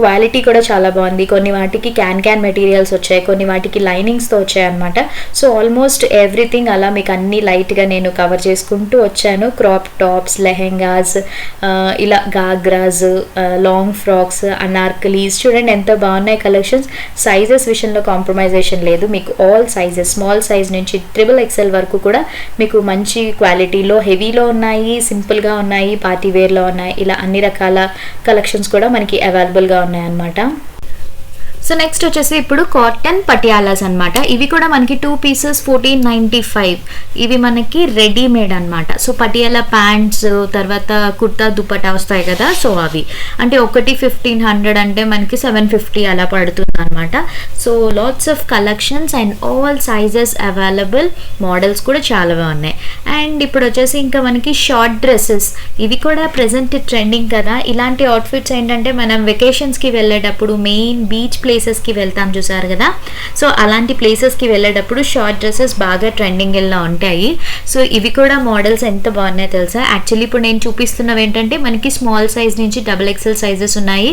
[SPEAKER 1] క్వాలిటీ కూడా చాలా బాగుంది. కొన్ని వాటికి క్యాన్ మెటీరియల్స్ వచ్చాయి, కొన్ని వాటికి లైనింగ్స్తో వచ్చాయి అనమాట. సో ఆల్మోస్ట్ ఎవ్రీథింగ్ అలా మీకు అన్ని లైట్గా నేను కవర్ చేసుకుంటూ వచ్చాను. క్రాప్ టాప్స్, లెహెంగాస్, ఇలా గాగ్రాస్, లాంగ్ ఫ్రాక్స్, అనార్కలీస్, చూడండి ఎంత బాగున్నాయి కలెక్షన్స్. సైజెస్ విషయంలో కాంప్రమైజేషన్ లేదు, మీకు ఆల్ సైజెస్, స్మాల్ సైజ్ నుంచి XXL వరకు కూడా మీకు మంచి క్వాలిటీలో, హెవీలో ఉన్నాయి, సింపుల్గా ఉన్నాయి, పార్టీ వేర్లో ఉన్నాయి, ఇలా అన్ని రకాల కలెక్షన్స్ కూడా మనకి అవైలబుల్గా ఉన్నాయన్నమాట. సో నెక్స్ట్ వచ్చేసి ఇప్పుడు కాటన్ పటియాలాస్ అనమాట. ఇవి కూడా మనకి 2 పీసెస్ 1495. ఇవి మనకి రెడీమేడ్ అనమాట. సో పటియాలా ప్యాంట్స్, తర్వాత కుర్తా దుపట్టా వస్తాయి కదా, సో అవి అంటే ఒకటి 1500 అంటే మనకి 750 అలా పడుతుంది అనమాట. So lots of collections and all sizes available, models కూడా చాలా బాగున్నాయి. అండ్ ఇప్పుడు వచ్చేసి ఇంకా మనకి షార్ట్ డ్రెస్సెస్, ఇవి కూడా ప్రెసెంట్ ట్రెండింగ్ కదా. ఇలాంటి అవుట్ఫిట్స్ ఏంటంటే మనం వెకేషన్స్కి వెళ్ళేటప్పుడు, మెయిన్ బీచ్ ప్లేసెస్కి వెళ్తాం చూసారు కదా, సో అలాంటి ప్లేసెస్కి వెళ్ళేటప్పుడు షార్ట్ డ్రెస్సెస్ బాగా ట్రెండింగ్లో ఉంటాయి. సో ఇవి కూడా మోడల్స్ ఎంత బాగున్నాయో తెలుసా. యాక్చువల్లీ ఇప్పుడు నేను చూపిస్తున్నవి ఏంటంటే మనకి స్మాల్ సైజ్ నుంచి XXL సైజెస్ ఉన్నాయి,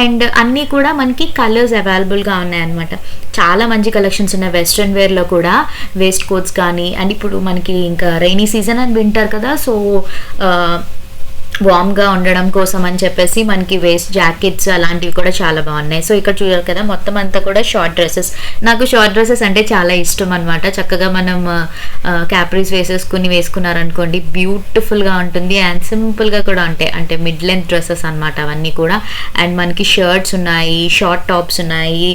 [SPEAKER 1] అండ్ అన్నీ కూడా మనకి కలర్స్ అవైలబుల్గా ఉన్నాయి అనమాట. చాలా మంచి కలెక్షన్స్ ఉన్నాయి. వెస్ట్రన్ వేర్లో కూడా వేస్ట్ కోట్స్ కానీ, అండ్ ఇప్పుడు మనకి ఇంకా రైనీ సీజన్ అని వింటారు కదా, సో వామ్గా ఉండడం కోసం అని చెప్పేసి మనకి వేస్ట్ జాకెట్స్ అలాంటివి కూడా చాలా బాగున్నాయి. సో ఇక్కడ చూడాలి కదా, మొత్తం అంతా కూడా షార్ట్ డ్రెస్సెస్. నాకు షార్ట్ డ్రెస్సెస్ అంటే చాలా ఇష్టం అనమాట. చక్కగా మనం క్యాప్రీస్ వేసుకున్నారనుకోండి, బ్యూటిఫుల్గా ఉంటుంది అండ్ సింపుల్గా కూడా ఉంటాయి. అంటే మిడ్ లెంత్ డ్రెస్సెస్ అనమాట అవన్నీ కూడా. అండ్ మనకి షర్ట్స్ ఉన్నాయి, షార్ట్ టాప్స్ ఉన్నాయి,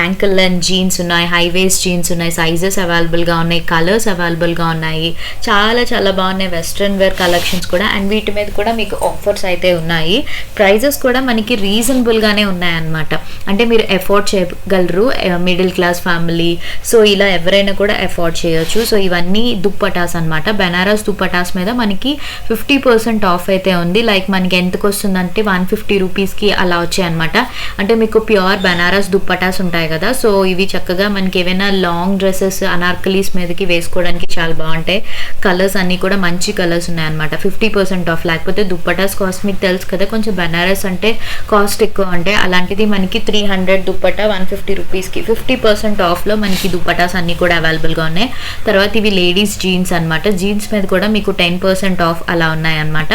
[SPEAKER 1] యాంకిల్ లెంత్ జీన్స్ ఉన్నాయి, హై వేస్ట్ జీన్స్ ఉన్నాయి, సైజెస్ అవైలబుల్గా ఉన్నాయి, కలర్స్ అవైలబుల్గా ఉన్నాయి. చాలా చాలా బాగున్నాయి వెస్ట్రన్ వేర్ కలెక్షన్స్ కూడా. అండ్ వీటి మీద మీద కూడా మీకు ఆఫర్స్ అయితే ఉన్నాయి. ప్రైజెస్ కూడా మనకి రీజనబుల్గానే ఉన్నాయన్నమాట. అంటే మీరు ఎఫోర్డ్ చేయగలరు, మిడిల్ క్లాస్ ఫ్యామిలీ, సో ఇలా ఎవరైనా కూడా ఎఫోర్డ్ చేయొచ్చు. సో ఇవన్నీ దుప్పటాస్ అనమాట. బెనారస్ దుప్పటాస్ మీద మనకి 50% ఆఫ్ అయితే ఉంది. లైక్ మనకి ఎంతకు వస్తుందంటే 150 రూపీస్కి అలా వచ్చాయన్నమాట. అంటే మీకు ప్యూర్ బెనారస్ దుప్పటాస్ ఉంటాయి కదా, సో ఇవి చక్కగా మనకి ఏవైనా లాంగ్ డ్రెస్సెస్ అనార్కలీస్ మీదకి వేసుకోవడానికి చాలా బాగుంటాయి. కలర్స్ అన్నీ కూడా మంచి కలర్స్ ఉన్నాయన్నమాట. 50% ఆఫ్. లేకపోతే దుప్పటాస్ కాస్ట్ మీకు తెలుసు కదా, కొంచెం బెనారస్ అంటే కాస్ట్ ఎక్కువ అంటే, అలాంటిది మనకి 300 దుప్పటా 150 రూపీస్కి 50% ఆఫ్లో మనకి దుప్పటాస్ అన్నీ కూడా అవైలబుల్గా ఉన్నాయి. తర్వాత ఇవి లేడీస్ జీన్స్ అనమాట. జీన్స్ మీద కూడా మీకు 10% ఆఫ్ అలా ఉన్నాయన్నమాట.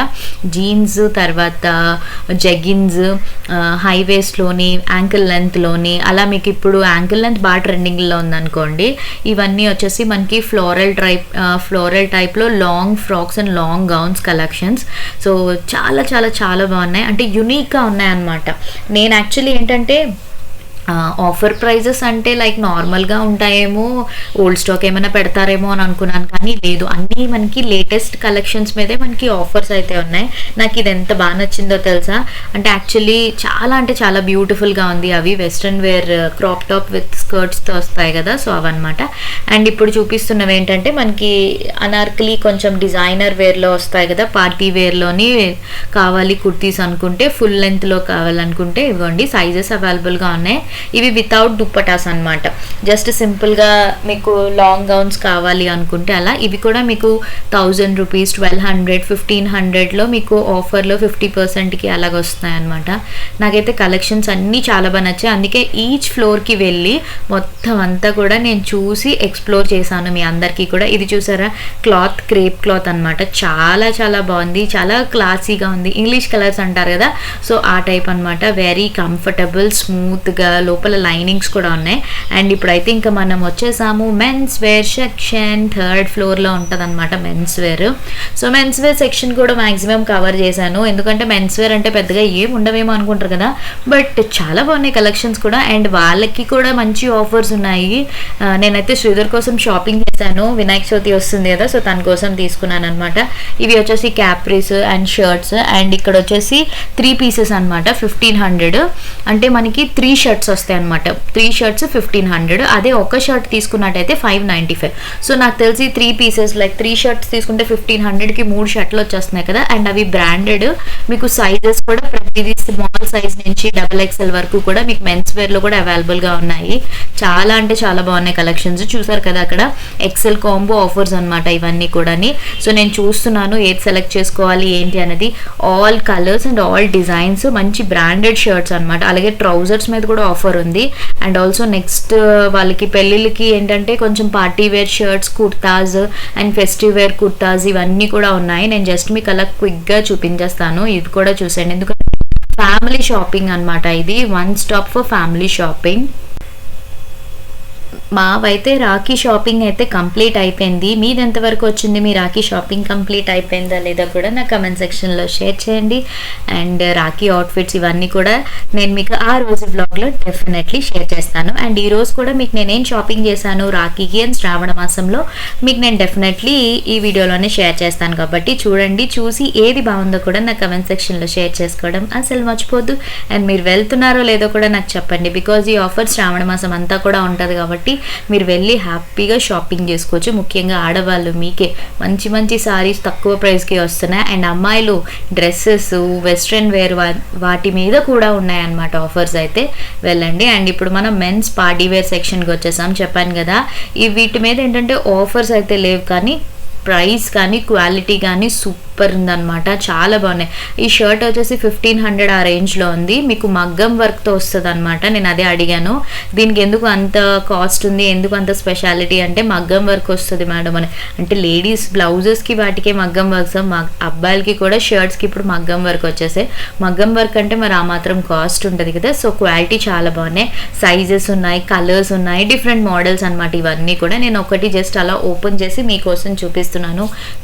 [SPEAKER 1] జీన్స్, తర్వాత జెగిన్స్, హై వేస్ట్లోని, యాంకిల్ లెంత్లోని, అలా మీకు ఇప్పుడు యాంకిల్ లెంత్ బాగా ట్రెండింగ్లో ఉందనుకోండి. ఇవన్నీ వచ్చేసి మనకి ఫ్లోరల్ టైప్లో long frocks and long gowns collections. So చాలా చాలా చాలా బాగున్నాయి, అంటే యునీక్గా ఉన్నాయన్నమాట. నేను యాక్చువల్లీ ఏంటంటే ఆఫర్ ప్రైజెస్ అంటే లైక్ నార్మల్గా ఉంటాయేమో, ఓల్డ్ స్టాక్ ఏమైనా పెడతారేమో అని అనుకున్నాను, కానీ లేదు, అన్నీ మనకి లేటెస్ట్ కలెక్షన్స్ మీదే మనకి ఆఫర్స్ అయితే ఉన్నాయి. నాకు ఇది ఎంత బాగా నచ్చిందో తెలుసా, అంటే యాక్చువల్లీ చాలా అంటే చాలా బ్యూటిఫుల్గా ఉంది. అవి western wear crop top with స్కర్ట్స్తో వస్తాయి కదా, సో అవన్నమాట. అండ్ ఇప్పుడు చూపిస్తున్నవి ఏంటంటే మనకి అనార్కలి కొంచెం డిజైనర్ వేర్లో వస్తాయి కదా, పార్టీ వేర్లోని కావాలి కుర్తీస్ అనుకుంటే, ఫుల్ లెంత్లో కావాలనుకుంటే ఇవ్వండి, సైజెస్ అవైలబుల్గా ఉన్నాయి. ఇవి వితౌట్ దుప్పటాస్ అనమాట. జస్ట్ సింపుల్గా మీకు లాంగ్ గౌన్స్ కావాలి అనుకుంటే అలా. ఇవి కూడా మీకు 1000 రూపీస్, 1200, 1500లో మీకు ఆఫర్లో 50%కి అలాగ వస్తున్నాయి అనమాట. నాకైతే కలెక్షన్స్ అన్నీ చాలా బాగా నచ్చాయి. అందుకే ఈచ్ ఫ్లోర్కి వెళ్ళి మొత్తం అంతా కూడా నేను చూసి ఎక్స్ప్లోర్ చేశాను మీ అందరికీ కూడా. ఇది చూసారా, క్లాత్ క్రేప్ క్లాత్ అనమాట. చాలా చాలా బాగుంది, చాలా క్లాసీగా ఉంది. ఇంగ్లీష్ కలర్స్ అంటారు కదా, సో ఆ టైప్ అనమాట. వెరీ కంఫర్టబుల్, స్మూత్గా, లోపల లైనింగ్స్ కూడా ఉన్నాయి. అండ్ ఇప్పుడైతే ఇంకా మనం వచ్చేసాము మెన్స్ వేర్ సెక్షన్. 3rd ఫ్లోర్లో ఉంటుంది అనమాట men's wear. So men's wear section కూడా మ్యాక్సిమం కవర్ చేశాను, ఎందుకంటే మెన్స్ వేర్ అంటే పెద్దగా ఏం ఉండవేమో అనుకుంటారు కదా, బట్ చాలా బాగున్నాయి కలెక్షన్స్ కూడా. అండ్ వాళ్ళకి కూడా మంచి ఆఫర్స్ ఉన్నాయి. నేనైతే శ్రీధర్ కోసం షాపింగ్ చేశాను, వినాయక చవితి వస్తుంది కదా, సో తన కోసం తీసుకున్నాను అనమాట. ఇవి వచ్చేసి క్యాప్రీస్ అండ్ షర్ట్స్. అండ్ ఇక్కడ వచ్చేసి 3 పీసెస్ అనమాట, 1500. అంటే మనకి 3 షర్ట్స్ వస్తాయి అనమాట. 3 షర్ట్స్ 1500. అదే ఒక షర్ట్ తీసుకున్నట్టయితే 595. సో నాకు తెలిసి 3 పీసెస్ లైక్ 3 షర్ట్స్ తీసుకుంటే 1500కి 3 షర్ట్లు వచ్చేస్తున్నాయి కదా. అండ్ అవి బ్రాండెడ్. మీకు సైజెస్ కూడా ప్రతిదీ స్మాల్ సైజ్ నుంచి XXL వరకు కూడా మీకు మెన్స్ వేర్లో కూడా అవైలబుల్గా ఉన్నాయి. చాలా అంటే చాలా బాగున్నాయి కలెక్షన్స్. చూసారు కదా అక్కడ ఎక్సెల్ కాంబో ఆఫర్స్ అనమాట ఇవన్నీ కూడా. సో నేను చూస్తున్నాను ఏది సెలెక్ట్ చేసుకోవాలి ఏంటి అనేది. All colours and all designs, మంచి బ్రాండెడ్ షర్ట్స్ అనమాట. అలాగే ట్రౌజర్స్ మీద కూడా ఆఫర్ ఉంది. అండ్ ఆల్సో నెక్స్ట్ వాళ్ళకి పెళ్ళిళ్ళకి ఏంటంటే కొంచెం party wear shirts, kurtas and festive wear kurtas ఇవన్నీ కూడా ఉన్నాయి. నేను జస్ట్ మీకు అలా క్విక్గా చూపించేస్తాను. ఇది కూడా చూసేయండి, ఎందుకంటే ఫ్యామిలీ షాపింగ్ అనమాట. ఇది 1 స్టాప్ ఫర్ ఫ్యామిలీ షాపింగ్. మావైతే రాఖీ షాపింగ్ అయితే కంప్లీట్ అయిపోయింది. మీది ఎంతవరకు వచ్చింది? మీ రాఖీ షాపింగ్ కంప్లీట్ అయిపోయిందా లేదా కూడా నా కమెంట్ సెక్షన్లో షేర్ చేయండి. అండ్ రాఖీ అవుట్ఫిట్స్ ఇవన్నీ కూడా నేను మీకు ఆ రోజు వ్లాగ్లో డెఫినెట్లీ షేర్ చేస్తాను. అండ్ ఈ రోజు కూడా మీకు నేనేం షాపింగ్ చేశాను రాఖీకి అండ్ శ్రావణ మాసంలో మీకు నేను డెఫినెట్లీ ఈ వీడియోలోనే షేర్ చేస్తాను. కాబట్టి చూడండి, చూసి ఏది బాగుందో కూడా నా కమెంట్ సెక్షన్లో షేర్ చేసుకోవడం అసలు మర్చిపోద్దు. అండ్ మీరు వెళ్తున్నారో లేదో కూడా నాకు చెప్పండి, బికాజ్ ఈ ఆఫర్ శ్రావణ మాసం అంతా కూడా ఉంటుంది కాబట్టి మీరు వెళ్ళి హ్యాపీగా షాపింగ్ చేసుకోవచ్చు. ముఖ్యంగా ఆడవాళ్ళు మీకే మంచి మంచి సారీస్ తక్కువ ప్రైస్కి వస్తున్నాయి. అండ్ అమ్మాయిలు డ్రెస్సెస్, వెస్ట్రన్ వేర్ వాటి మీద కూడా ఉన్నాయన్నమాట ఆఫర్స్. అయితే వెళ్ళండి. అండ్ ఇప్పుడు మనం మెన్స్ పార్టీ వేర్ సెక్షన్కి వచ్చేసాం. చెప్పాను కదా, ఈ వీటి మీద ఏంటంటే ఆఫర్స్ అయితే లేవు, కానీ ప్రైస్ కానీ క్వాలిటీ కానీ సూపర్ ఉందన్నమాట. చాలా బాగున్నాయి. ఈ షర్ట్ వచ్చేసి 1500 ఆ రేంజ్లో ఉంది. మీకు మగ్గం వర్క్తో వస్తుంది అనమాట. నేను అదే అడిగాను, దీనికి ఎందుకు అంత కాస్ట్ ఉంది, ఎందుకు అంత స్పెషాలిటీ అంటే మగ్గం వర్క్ వస్తుంది మేడం అని. అంటే లేడీస్ బ్లౌజెస్కి వాటికే మగ్గం వర్క్స్, అబ్బాయిలకి కూడా షర్ట్స్కి ఇప్పుడు మగ్గం వర్క్ వచ్చేసాయి. మగ్గం వర్క్ అంటే మరి ఆ మాత్రం కాస్ట్ ఉంటుంది కదా. సో క్వాలిటీ చాలా బాగున్నాయి. సైజెస్ ఉన్నాయి, కలర్స్ ఉన్నాయి, డిఫరెంట్ మోడల్స్ అనమాట. ఇవన్నీ కూడా నేను ఒకటి జస్ట్ అలా ఓపెన్ చేసి మీకోసం చూపిస్తున్నాను.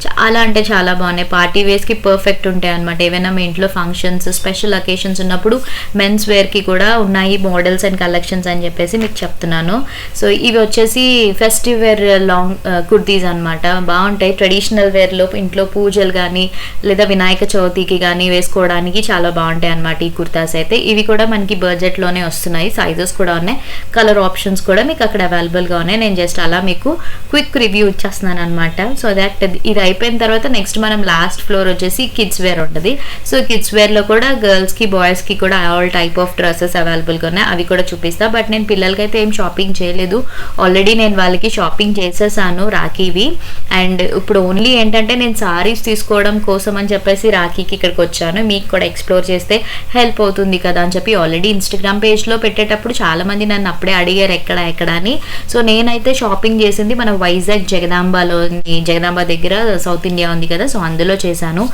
[SPEAKER 1] చాలా అంటే చాలా బాగున్నాయి. పార్టీ వేర్స్కి పర్ఫెక్ట్ ఉంటాయి అనమాట. ఏవైనా మీ ఇంట్లో ఫంక్షన్స్ స్పెషల్ అకేషన్స్ ఉన్నప్పుడు మెన్స్ వేర్కి కూడా ఉన్నాయి మోడల్స్ అండ్ కలెక్షన్స్ అని చెప్పేసి మీకు చెప్తున్నాను. సో ఇవి వచ్చేసి ఫెస్టివ్ వేర్ లాంగ్ కుర్తీస్ అనమాట. బాగుంటాయి. ట్రెడిషనల్ వేర్లో ఇంట్లో పూజలు కానీ లేదా వినాయక చవితికి కానీ వేసుకోవడానికి చాలా బాగుంటాయి అనమాట ఈ కుర్తాస్ అయితే. ఇవి కూడా మనకి బడ్జెట్లోనే వస్తున్నాయి. సైజెస్ కూడా ఉన్నాయి, కలర్ ఆప్షన్స్ కూడా మీకు అక్కడ అవైలబుల్గా ఉన్నాయి. నేను జస్ట్ అలా మీకు క్విక్ రివ్యూ ఇచ్చేస్తున్నాను అనమాట. సో దట్ ఇది అయిపోయిన తర్వాత నెక్స్ట్ మనం లాస్ట్ ఫ్లోర్ వచ్చేసి కిడ్స్ వేర్ ఉంటుంది. సో కిడ్స్ వేర్లో కూడా గర్ల్స్కి బాయ్స్కి కూడా ఆల్ టైప్ ఆఫ్ డ్రెస్సెస్ అవైలబుల్గా ఉన్నాయి. అవి కూడా చూపిస్తా. బట్ నేను పిల్లలకి అయితే ఏం షాపింగ్ చేయలేదు. ఆల్రెడీ నేను వాళ్ళకి షాపింగ్ చేసేసాను రాఖీవి. అండ్ ఇప్పుడు ఓన్లీ ఏంటంటే నేను సారీస్ తీసుకోవడం కోసం అని చెప్పేసి రాఖీకి ఇక్కడికి వచ్చాను. మీకు కూడా ఎక్స్ప్లోర్ చేస్తే హెల్ప్ అవుతుంది కదా అని చెప్పి ఆల్రెడీ ఇన్స్టాగ్రామ్ పేజ్లో పెట్టేటప్పుడు చాలామంది నన్ను అప్పుడే అడిగారు ఎక్కడ అని. సో నేనైతే షాపింగ్ చేసింది మన వైజాగ్ జగదాంబ దగ్గర సౌత్ ఇండియా ఉంది కదా, సో అందులో చేశాను.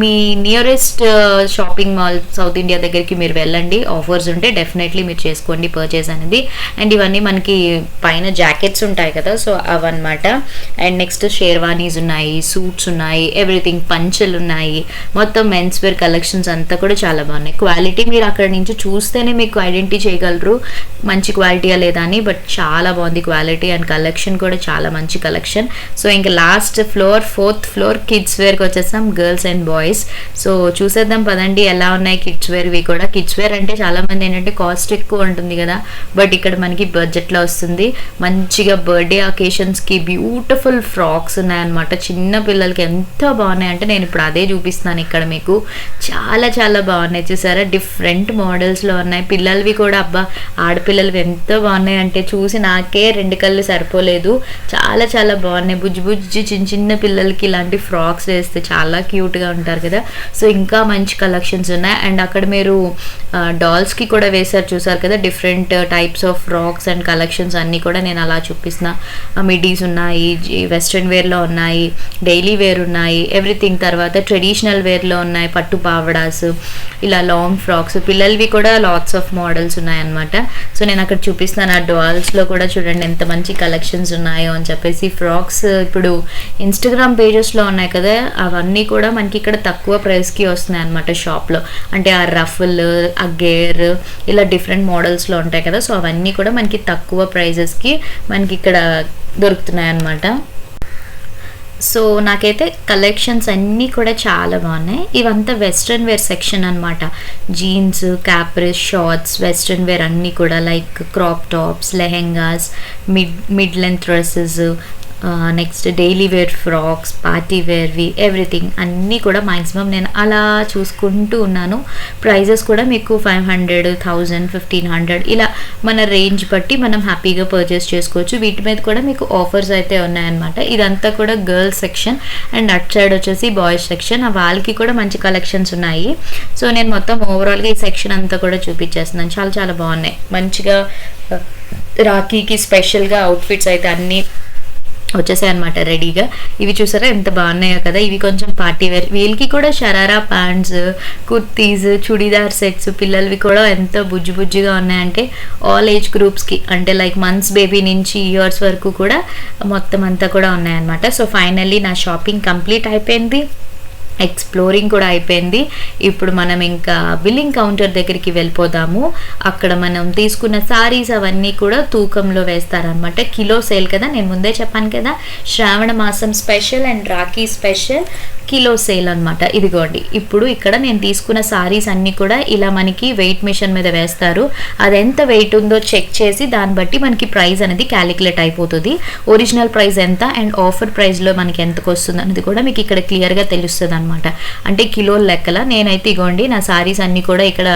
[SPEAKER 1] మీ nearest shopping mall South India దగ్గరికి మీరు వెళ్ళండి. ఆఫర్స్ ఉంటే డెఫినెట్లీ మీరు చేసుకోండి పర్చేస్ అనేది. అండ్ ఇవన్నీ మనకి పైన జాకెట్స్ ఉంటాయి కదా, సో అవన్నమాట. అండ్ నెక్స్ట్ షేర్వానీస్ ఉన్నాయి, సూట్స్ ఉన్నాయి, ఎవ్రీథింగ్, పంచెలు ఉన్నాయి. మొత్తం మెన్స్ వేర్ కలెక్షన్స్ అంతా కూడా చాలా బాగున్నాయి. క్వాలిటీ మీరు అక్కడ నుంచి చూస్తేనే మీకు ఐడెంటిటీ చేయగలరు మంచి క్వాలిటీయా లేదా అని. బట్ చాలా బాగుంది క్వాలిటీ అండ్ కలెక్షన్ కూడా చాలా మంచి కలెక్షన్. సో ఇంకా last floor 4th floor kids వేర్కి వచ్చేసాం, గర్ల్స్ అండ్ బాయ్స్. సో చూసేద్దాం పదండి ఎలా ఉన్నాయి కిడ్స్ వేర్వి కూడా. కిడ్స్ వేర్ అంటే చాలా మంది ఏంటంటే కాస్ట్ ఎక్కువ ఉంటుంది కదా, బట్ ఇక్కడ మనకి బడ్జెట్లో వస్తుంది. మంచిగా బర్త్డే అకేషన్స్కి బ్యూటిఫుల్ ఫ్రాక్స్ ఉన్నాయన్నమాట. చిన్న పిల్లలకి ఎంత బాగున్నాయి అంటే నేను ఇప్పుడు అదే చూపిస్తున్నాను ఇక్కడ మీకు. చాలా చాలా బాగున్నాయి చూసారా, డిఫరెంట్ మోడల్స్లో ఉన్నాయి. పిల్లలవి కూడా అబ్బా ఆడపిల్లలవి ఎంత బాగున్నాయి అంటే చూసి నాకే 2 కళ్ళు సరిపోలేదు. చాలా చాలా బాగున్నాయి. బుజ్జి చిన్న పిల్లలకి ఇలాంటి ఫ్రాక్స్ వేస్తే చాలా క్యూట్గా ఉంటారు కదా. సో ఇంకా మంచి కలెక్షన్స్ ఉన్నాయి. అండ్ అక్కడ మీరు డాల్స్కి కూడా వేశారు చూసారు కదా, different types of frocks and collections అన్నీ కూడా నేను అలా చూపిస్తున్నా. మిడీస్ ఉన్నాయి, వెస్ట్రన్ వేర్లో ఉన్నాయి, డైలీ వేర్ ఉన్నాయి, ఎవ్రీథింగ్. తర్వాత ట్రెడిషనల్ వేర్లో ఉన్నాయి, పట్టు పావడాస్, ఇలా లాంగ్ ఫ్రాక్స్. పిల్లలవి కూడా లాట్స్ ఆఫ్ మోడల్స్ ఉన్నాయన్నమాట. సో నేను అక్కడ చూపిస్తున్నాను. ఆ డాల్స్లో కూడా చూడండి ఎంత మంచి కలెక్షన్స్ ఉన్నాయో అని చెప్పేసి. ఫ్రాక్స్ ఇప్పుడు ఇన్స్టాగ్రామ్ పేజెస్లో ఉన్నాయి కదా, అవన్నీ కూడా మనకి ఇక్కడ తక్కువ ప్రైస్కి వస్తున్నాయి అనమాట షాప్లో. అంటే ఆ రఫుల్, ఆ గేర్, ఇలా డిఫరెంట్ మోడల్స్లో ఉంటాయి కదా, సో అవన్నీ కూడా మనకి తక్కువ ప్రైజెస్కి మనకి ఇక్కడ దొరుకుతున్నాయి అన్నమాట. సో నాకైతే కలెక్షన్స్ అన్నీ కూడా చాలా బాగున్నాయి. ఇవంతా వెస్ట్రన్ వేర్ సెక్షన్ అనమాట. Jeans, capris, shorts, western wear అన్నీ కూడా like crop tops, lehengas, mid length dresses, next daily wear frocks, party వేర్వి, ఎవ్రీథింగ్ అన్నీ కూడా మ్యాక్సిమం నేను అలా చూసుకుంటూ ఉన్నాను. ప్రైజెస్ కూడా మీకు 500, 1000, 1500 ఇలా మన రేంజ్ బట్టి మనం హ్యాపీగా పర్చేస్ చేసుకోవచ్చు. వీటి మీద కూడా మీకు ఆఫర్స్ అయితే ఉన్నాయన్నమాట. ఇదంతా కూడా girls section. And at side వచ్చేసి బాయ్స్ సెక్షన్. వాళ్ళకి కూడా మంచి కలెక్షన్స్ ఉన్నాయి. సో నేను మొత్తం ఓవరాల్గా ఈ సెక్షన్ అంతా కూడా చూపించేస్తున్నాను. చాలా చాలా బాగున్నాయి. మంచిగా రాఖీకి స్పెషల్గా అవుట్ఫిట్స్ అయితే అన్నీ వచ్చేసాయి అనమాట రెడీగా. ఇవి చూసారా ఎంత బాగున్నాయో కదా. ఇవి కొంచెం పార్టీ వేర్. వీళ్ళకి కూడా షరారా ప్యాంట్స్, కుర్తీస్, చుడీదార్ సెట్స్, పిల్లలవి కూడా ఎంత బుజ్జిగా ఉన్నాయంటే ఆల్ ఏజ్ గ్రూప్స్కి, అంటే లైక్ మంత్స్ బేబీ నుంచి ఇయర్స్ వరకు కూడా మొత్తం అంతా కూడా ఉన్నాయన్నమాట. సో ఫైనల్లీ నా షాపింగ్ కంప్లీట్ అయిపోయింది. ఎక్స్ప్లోరింగ్ కూడా అయిపోయింది. ఇప్పుడు మనం ఇంకా బిల్లింగ్ కౌంటర్ దగ్గరికి వెళ్ళిపోదాము. అక్కడ మనం తీసుకున్న సారీస్ అవన్నీ కూడా తూకంలో వేస్తారనమాట. కిలో సేల్ కదా, నేను ముందే చెప్పాను కదా, శ్రావణ మాసం special and Rakhi special kilo sale అనమాట. ఇదిగోండి ఇప్పుడు ఇక్కడ నేను తీసుకున్న సారీస్ అన్నీ కూడా ఇలా మనకి వెయిట్ మిషన్ మీద వేస్తారు. అది ఎంత వెయిట్ ఉందో చెక్ చేసి దాన్ని బట్టి మనకి ప్రైస్ అనేది క్యాలిక్యులేట్ అయిపోతుంది. ఒరిజినల్ ప్రైస్ ఎంత అండ్ ఆఫర్ ప్రైస్లో మనకి ఎంతకు వస్తుంది అనేది కూడా మీకు ఇక్కడ క్లియర్గా తెలుస్తుంది అనమాట. అంటే కిలో లెక్కల. నేనైతే ఇగోండి నా సారీస్ అన్నీ కూడా ఇక్కడ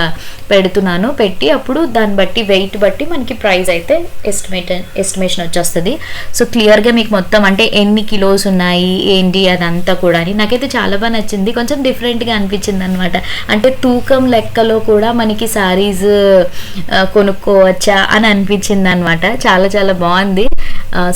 [SPEAKER 1] పెడుతున్నాను. పెట్టి అప్పుడు దాన్ని బట్టి వెయిట్ బట్టి మనకి ప్రైస్ అయితే ఎస్టిమేషన్ వచ్చేస్తుంది. సో క్లియర్గా మీకు మొత్తం అంటే ఎన్ని కిలోస్ ఉన్నాయి ఏంటి అదంతా కూడా నాకైతే చాలా బాగా నచ్చింది. కొంచెం డిఫరెంట్గా అనిపించింది అనమాట. అంటే తూకం లెక్కలో కూడా మనకి సారీస్ కొనుక్కోవచ్చా అని అనిపించింది అనమాట. చాలా చాలా బాగుంది.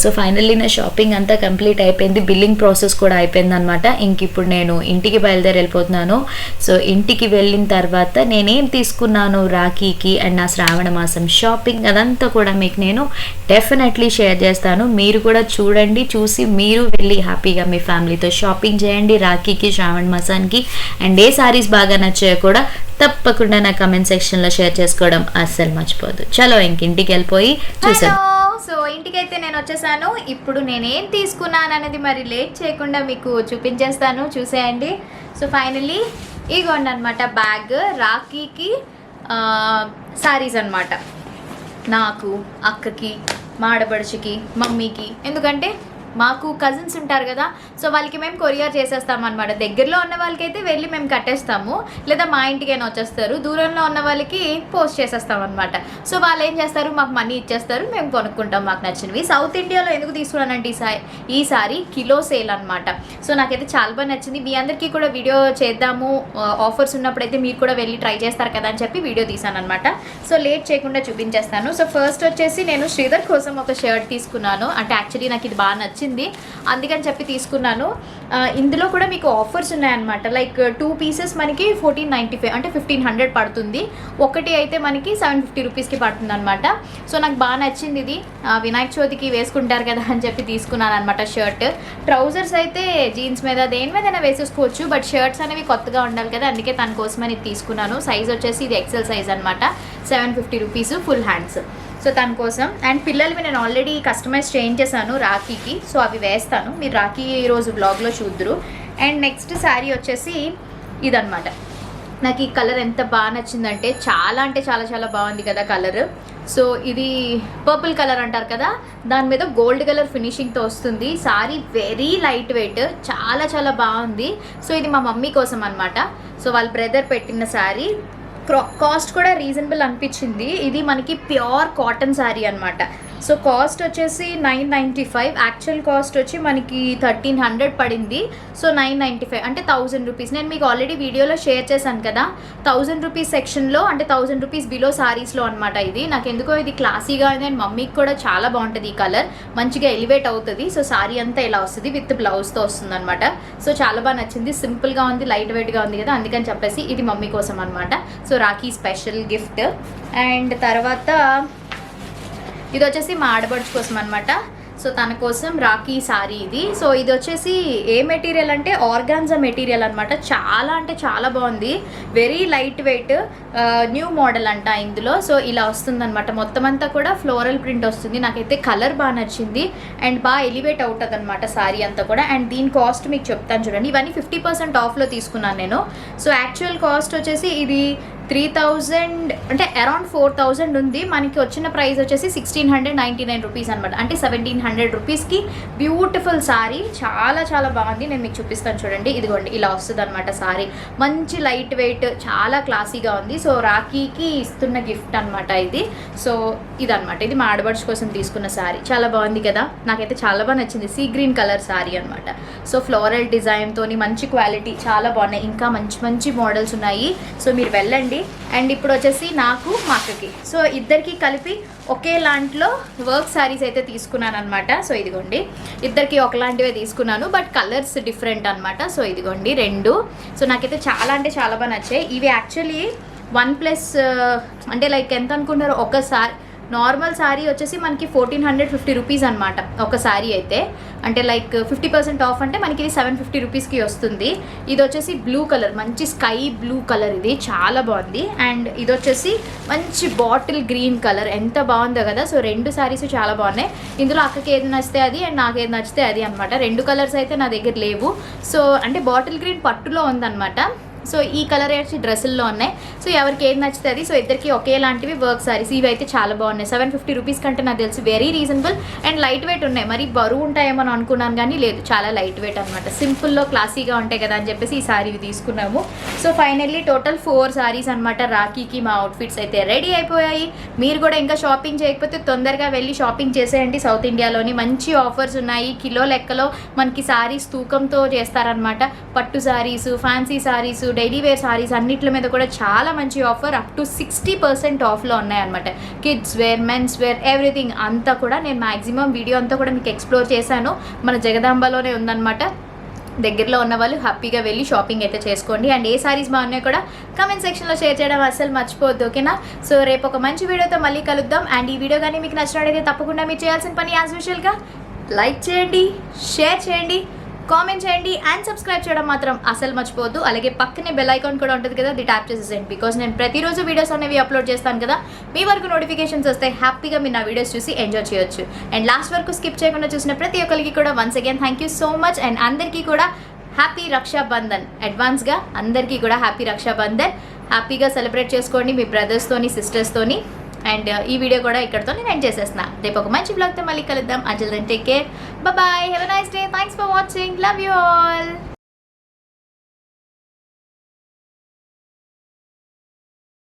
[SPEAKER 1] సో ఫైనల్లీ నా షాపింగ్ అంతా కంప్లీట్ అయిపోయింది, బిల్లింగ్ ప్రాసెస్ కూడా అయిపోయింది అనమాట. ఇంక ఇప్పుడు నేను ఇంటికి బయలుదేరి వెళ్ళిపోతున్నాను. సో ఇంటికి వెళ్ళిన తర్వాత నేనేం తీసుకున్నాను రాఖీకి అండ్ నా శ్రావణ మాసం షాపింగ్ అదంతా కూడా మీకు నేను డెఫినెట్లీ షేర్ చేస్తాను. మీరు కూడా చూడండి, చూసి మీరు వెళ్ళి హ్యాపీగా మీ ఫ్యామిలీతో షాపింగ్ చేయండి రాఖీకి, శ్రావణ మాసానికి. అండ్ ఏ సారీస్ బాగా నచ్చాయో కూడా తప్పకుండా నా కమెంట్ సెక్షన్లో షేర్ చేసుకోవడం అస్సలు మర్చిపోదు. చలో ఇంక ఇంటికి వెళ్ళిపోయి చూసాను. సో ఇంటికైతే నేను వచ్చేసాను. ఇప్పుడు నేనేం తీసుకున్నాను అనేది మరి లేట్ చేయకుండా మీకు చూపించేస్తాను, చూసేయండి. సో ఫైనల్లీ ఇగోండి అనమాట బ్యాగ్, రాఖీకి శారీస్ అనమాట. నాకు, అక్కకి, మాడబడుచుకి, మమ్మీకి. ఎందుకంటే మాకు కజిన్స్ ఉంటారు కదా, సో వాళ్ళకి మేము కొరియర్ చేసేస్తాం అనమాట. దగ్గరలో ఉన్న వాళ్ళకైతే వెళ్ళి మేము కట్టేస్తాము, లేదా మా ఇంటికైనా వచ్చేస్తారు. దూరంలో ఉన్న వాళ్ళకి పోస్ట్ చేసేస్తాం అనమాట. సో వాళ్ళు ఏం చేస్తారు, మాకు మనీ ఇచ్చేస్తారు, మేము కొనుక్కుంటాం మాకు నచ్చినవి. సౌత్ ఇండియాలో ఎందుకు తీసుకున్నానంటే ఈసారి కిలో సేల్ అనమాట. సో నాకైతే చాలా బాగా నచ్చింది. మీ అందరికీ కూడా వీడియో చేద్దాము, ఆఫర్స్ ఉన్నప్పుడైతే మీరు కూడా వెళ్ళి ట్రై చేస్తారు కదా అని చెప్పి వీడియో తీసాను అనమాట. సో లేట్ చేయకుండా చూపించేస్తాను. సో ఫస్ట్ వచ్చేసి నేను శ్రీధర్ కోసం ఒక షర్ట్ తీసుకున్నాను. అంటే యాక్చువల్లీ నాకు ఇది బాగా నచ్చింది, అందుకని చెప్పి తీసుకున్నాను. ఇందులో కూడా మీకు ఆఫర్స్ ఉన్నాయన్నమాట. లైక్ 2 పీసెస్ మనకి 1495 అంటే 1500 పడుతుంది, ఒకటి అయితే మనకి 750 రూపీస్కి పడుతుంది అనమాట. సో నాకు బాగా నచ్చింది ఇది. వినాయక చవితికి వేసుకుంటారు కదా అని చెప్పి తీసుకున్నాను అనమాట షర్ట్. ట్రౌజర్స్ అయితే జీన్స్ మీద దేని మీదైనా వేసేసుకోవచ్చు, బట్ షర్ట్స్ అనేవి కొత్తగా ఉండాలి కదా, అందుకే తన కోసమని తీసుకున్నాను. సైజ్ వచ్చేసి ఇది ఎక్సెల్ సైజ్ అనమాట, 750 రూపీస్ ఫుల్ హ్యాండ్స్. సో తన కోసం. అండ్ పిల్లలవి నేను ఆల్రెడీ కస్టమైజ్ చేయించేసాను రాఖీకి, సో అవి వేస్తాను, మీరు రాఖీ రోజు వ్లాగ్లో చూద్దరు. అండ్ నెక్స్ట్ శారీ వచ్చేసి ఇదనమాట. నాకు ఈ కలర్ ఎంత బాగా నచ్చిందంటే చాలా అంటే చాలా చాలా బాగుంది కదా కలర్. సో ఇది పర్పుల్ కలర్ అంటారు కదా, దాని మీద గోల్డ్ కలర్ ఫినిషింగ్తో వస్తుంది. సారీ వెరీ లైట్ వెయిట్, చాలా చాలా బాగుంది. సో ఇది మా మమ్మీ కోసం అనమాట. సో వాళ్ళ బ్రదర్ పెట్టిన శారీ. కాస్ట్ కూడా రీజనబుల్ అనిపించింది. ఇది మనకి ప్యూర్ కాటన్ శారీ అనమాట. సో కాస్ట్ వచ్చేసి 995, యాక్చువల్ కాస్ట్ వచ్చి మనకి 1300 పడింది. సో 995 అంటే 1000 రూపీస్. నేను మీకు ఆల్రెడీ వీడియోలో షేర్ చేశాను కదా, 1000 రూపీస్ సెక్షన్లో, అంటే 1000 రూపీస్ బిలో సారీస్లో అనమాట. ఇది నాకు ఎందుకో ఇది క్లాసీగా ఉంది, అండ్ మమ్మీకి కూడా చాలా బాగుంటుంది ఈ కలర్, మంచిగా ఎలివేట్ అవుతుంది. సో సారీ అంతా ఇలా వస్తుంది, విత్ బ్లౌజ్తో వస్తుంది అనమాట. సో చాలా బాగా నచ్చింది, సింపుల్గా ఉంది, లైట్ వెయిట్గా ఉంది కదా, అందుకని చెప్పేసి ఇది మమ్మీ కోసం అనమాట. So Rakhi special gift. And తర్వాత ఇది వచ్చేసి మా ఆడబడుచు కోసం అనమాట. సో తన కోసం రాఖీ సారీ ఇది. సో ఇది వచ్చేసి ఏ మెటీరియల్ అంటే ఆర్గాన్జా మెటీరియల్ అనమాట. చాలా అంటే చాలా బాగుంది, very light weight, new model అంట ఇందులో. సో ఇలా వస్తుంది అనమాట, మొత్తం అంతా కూడా ఫ్లోరల్ ప్రింట్ వస్తుంది. నాకైతే కలర్ బాగా నచ్చింది అండ్ బాగా ఎలివేట్ అవుతుంది అనమాట సారీ అంతా కూడా. అండ్ దీని కాస్ట్ మీకు చెప్తాను చూడండి. ఇవన్నీ 50% ఆఫ్లో తీసుకున్నాను నేను. సో యాక్చువల్ కాస్ట్ వచ్చేసి ఇది 3000 అంటే అరౌండ్ 4000 ఉంది. మనకి వచ్చిన ప్రైస్ వచ్చేసి 1699 రూపీస్ అనమాట, అంటే 1700 రూపీస్కి బ్యూటిఫుల్ సారీ. చాలా చాలా బాగుంది, నేను మీకు చూపిస్తాను చూడండి. ఇదిగోండి ఇలా వస్తుంది అనమాట సారీ, మంచి లైట్ వెయిట్, చాలా క్లాసీగా ఉంది. సో రాఖీకి ఇస్తున్న గిఫ్ట్ అనమాట ఇది. సో ఇదనమాట, ఇది మా ఆడబడుచు కోసం తీసుకున్న సారీ. చాలా బాగుంది కదా, నాకైతే చాలా బాగా నచ్చింది. సీ గ్రీన్ కలర్ సారీ అనమాట. సో ఫ్లోరల్ డిజైన్తో మంచి క్వాలిటీ, చాలా బాగున్నాయి. ఇంకా మంచి మంచి మోడల్స్ ఉన్నాయి, సో మీరు వెళ్ళండి. అండ్ ఇప్పుడు వచ్చేసి నాకు మా అక్కకి, సో ఇద్దరికి కలిపి ఒకే లాంటిలో వర్క్ శారీస్ అయితే తీసుకున్నాను అనమాట. సో ఇదిగోండి, ఇద్దరికి ఒకలాంటివే తీసుకున్నాను, బట్ కలర్స్ డిఫరెంట్ అనమాట. సో ఇదిగోండి రెండు. సో నాకైతే చాలా అంటే చాలా బాగా నచ్చాయి. ఇవి యాక్చువల్లీ 1+ అంటే లైక్ ఎంత అనుకుంటారో, ఒకసారి నార్మల్ శారీ వచ్చేసి మనకి 1450 రూపీస్ అనమాట ఒక శారీ అయితే. అంటే లైక్ 50% ఆఫ్ అంటే మనకి ఇది 750 రూపీస్కి వస్తుంది. ఇది వచ్చేసి బ్లూ కలర్, మంచి స్కై బ్లూ కలర్, ఇది చాలా బాగుంది. అండ్ ఇది వచ్చేసి మంచి బాటిల్ గ్రీన్ కలర్, ఎంత బాగుందో కదా. సో రెండు శారీస్ చాలా బాగున్నాయి. ఇందులో అక్కకి ఏది నచ్చితే అది అండ్ నాకు ఏది నచ్చితే అది అనమాట. రెండు కలర్స్ అయితే నా దగ్గర లేవు. సో అంటే బాటిల్ గ్రీన్ పట్టులో ఉందన్నమాట. సో ఈ కలర్ వచ్చి డ్రెస్సుల్లో ఉన్నాయి. సో ఎవరికి ఏది నచ్చుతుంది. సో ఇద్దరికి ఒకేలాంటివి వర్క్ సారీస్. ఇవి అయితే చాలా బాగున్నాయి. 750 రూపీస్ కంటే నాకు తెలిసి very reasonable and light weight ఉన్నాయి. మరి బరువు ఉంటాయేమో అనుకున్నాను కానీ లేదు, చాలా లైట్ వెయిట్ అనమాట. సింపుల్లో క్లాసీగా ఉంటాయి కదా అని చెప్పేసి ఈ సారీ తీసుకున్నాము. సో ఫైనల్లీ టోటల్ 4 సారీస్ అనమాట. రాఖీకి మా అవుట్ఫిట్స్ అయితే రెడీ అయిపోయాయి. మీరు కూడా ఇంకా షాపింగ్ చేయకపోతే తొందరగా వెళ్ళి షాపింగ్ చేసేయండి. సౌత్ ఇండియాలోని మంచి ఆఫర్స్ ఉన్నాయి. కిలో లెక్కలో మనకి సారీస్ తూకంతో చేస్తారనమాట. పట్టు saris, fancy saris, daily wear saris అన్నిట్ల మీద కూడా చాలా మంచి ఆఫర్, అప్ టు 60% ఆఫ్లో ఉన్నాయన్నమాట. Kids wear, men's wear, everything అంతా కూడా నేను మ్యాక్సిమం వీడియో అంతా కూడా మీకు ఎక్స్ప్లోర్ చేశాను. మన జగదాంబలోనే ఉందన్నమాట. దగ్గరలో ఉన్న వాళ్ళు హ్యాపీగా వెళ్ళి షాపింగ్ అయితే చేసుకోండి. అండ్ ఏ సారీస్ బాగున్నాయో కూడా కమెంట్ సెక్షన్లో షేర్ చేయడం అస్సలు మర్చిపోవద్దు, ఓకేనా? సో రేపు ఒక మంచి వీడియోతో మళ్ళీ కలుద్దాం. అండ్ ఈ వీడియో కానీ మీకు నచ్చినట్లయితే తప్పకుండా మీరు చేయాల్సిన పని యాజ్ యూజువల్గా లైక్ చేయండి, షేర్ చేయండి, కామెంట్ చేయండి అండ్ సబ్స్క్రైబ్ చేయడం మాత్రం అసలు మర్చిపోవద్దు. అలాగే పక్కనే బెల్ ఐకాన్ కూడా ఉంటుంది కదా, అది ట్యాప్ చేసేసేయండి. బికాజ్ నేను ప్రతిరోజు వీడియోస్ అనేవి అప్లోడ్ చేస్తాను కదా, మీ వరకు నోటిఫికేషన్స్ వస్తే హ్యాపీగా మీరు నా వీడియోస్ చూసి ఎంజాయ్ చేయొచ్చు. అండ్ లాస్ట్ వరకు స్కిప్ చేయకుండా చూసిన ప్రతి ఒక్కరికి కూడా once again thank you so much. And అందరికీ కూడా హ్యాపీ రక్షాబంధన్, అడ్వాన్స్గా అందరికీ కూడా హ్యాపీ రక్షాబంధన్. హ్యాపీగా సెలబ్రేట్ చేసుకోండి మీ బ్రదర్స్తోని, సిస్టర్స్తోని. అండ్ ఈ వీడియో కూడా ఇక్కడతో నేను ఎండ్ చేసేస్తున్నా. రేపు ఒక మంచి బ్లాగ్తో మళ్ళీ కలుద్దాం. Until then take care, bye, have a nice day, thanks for watching, love you all.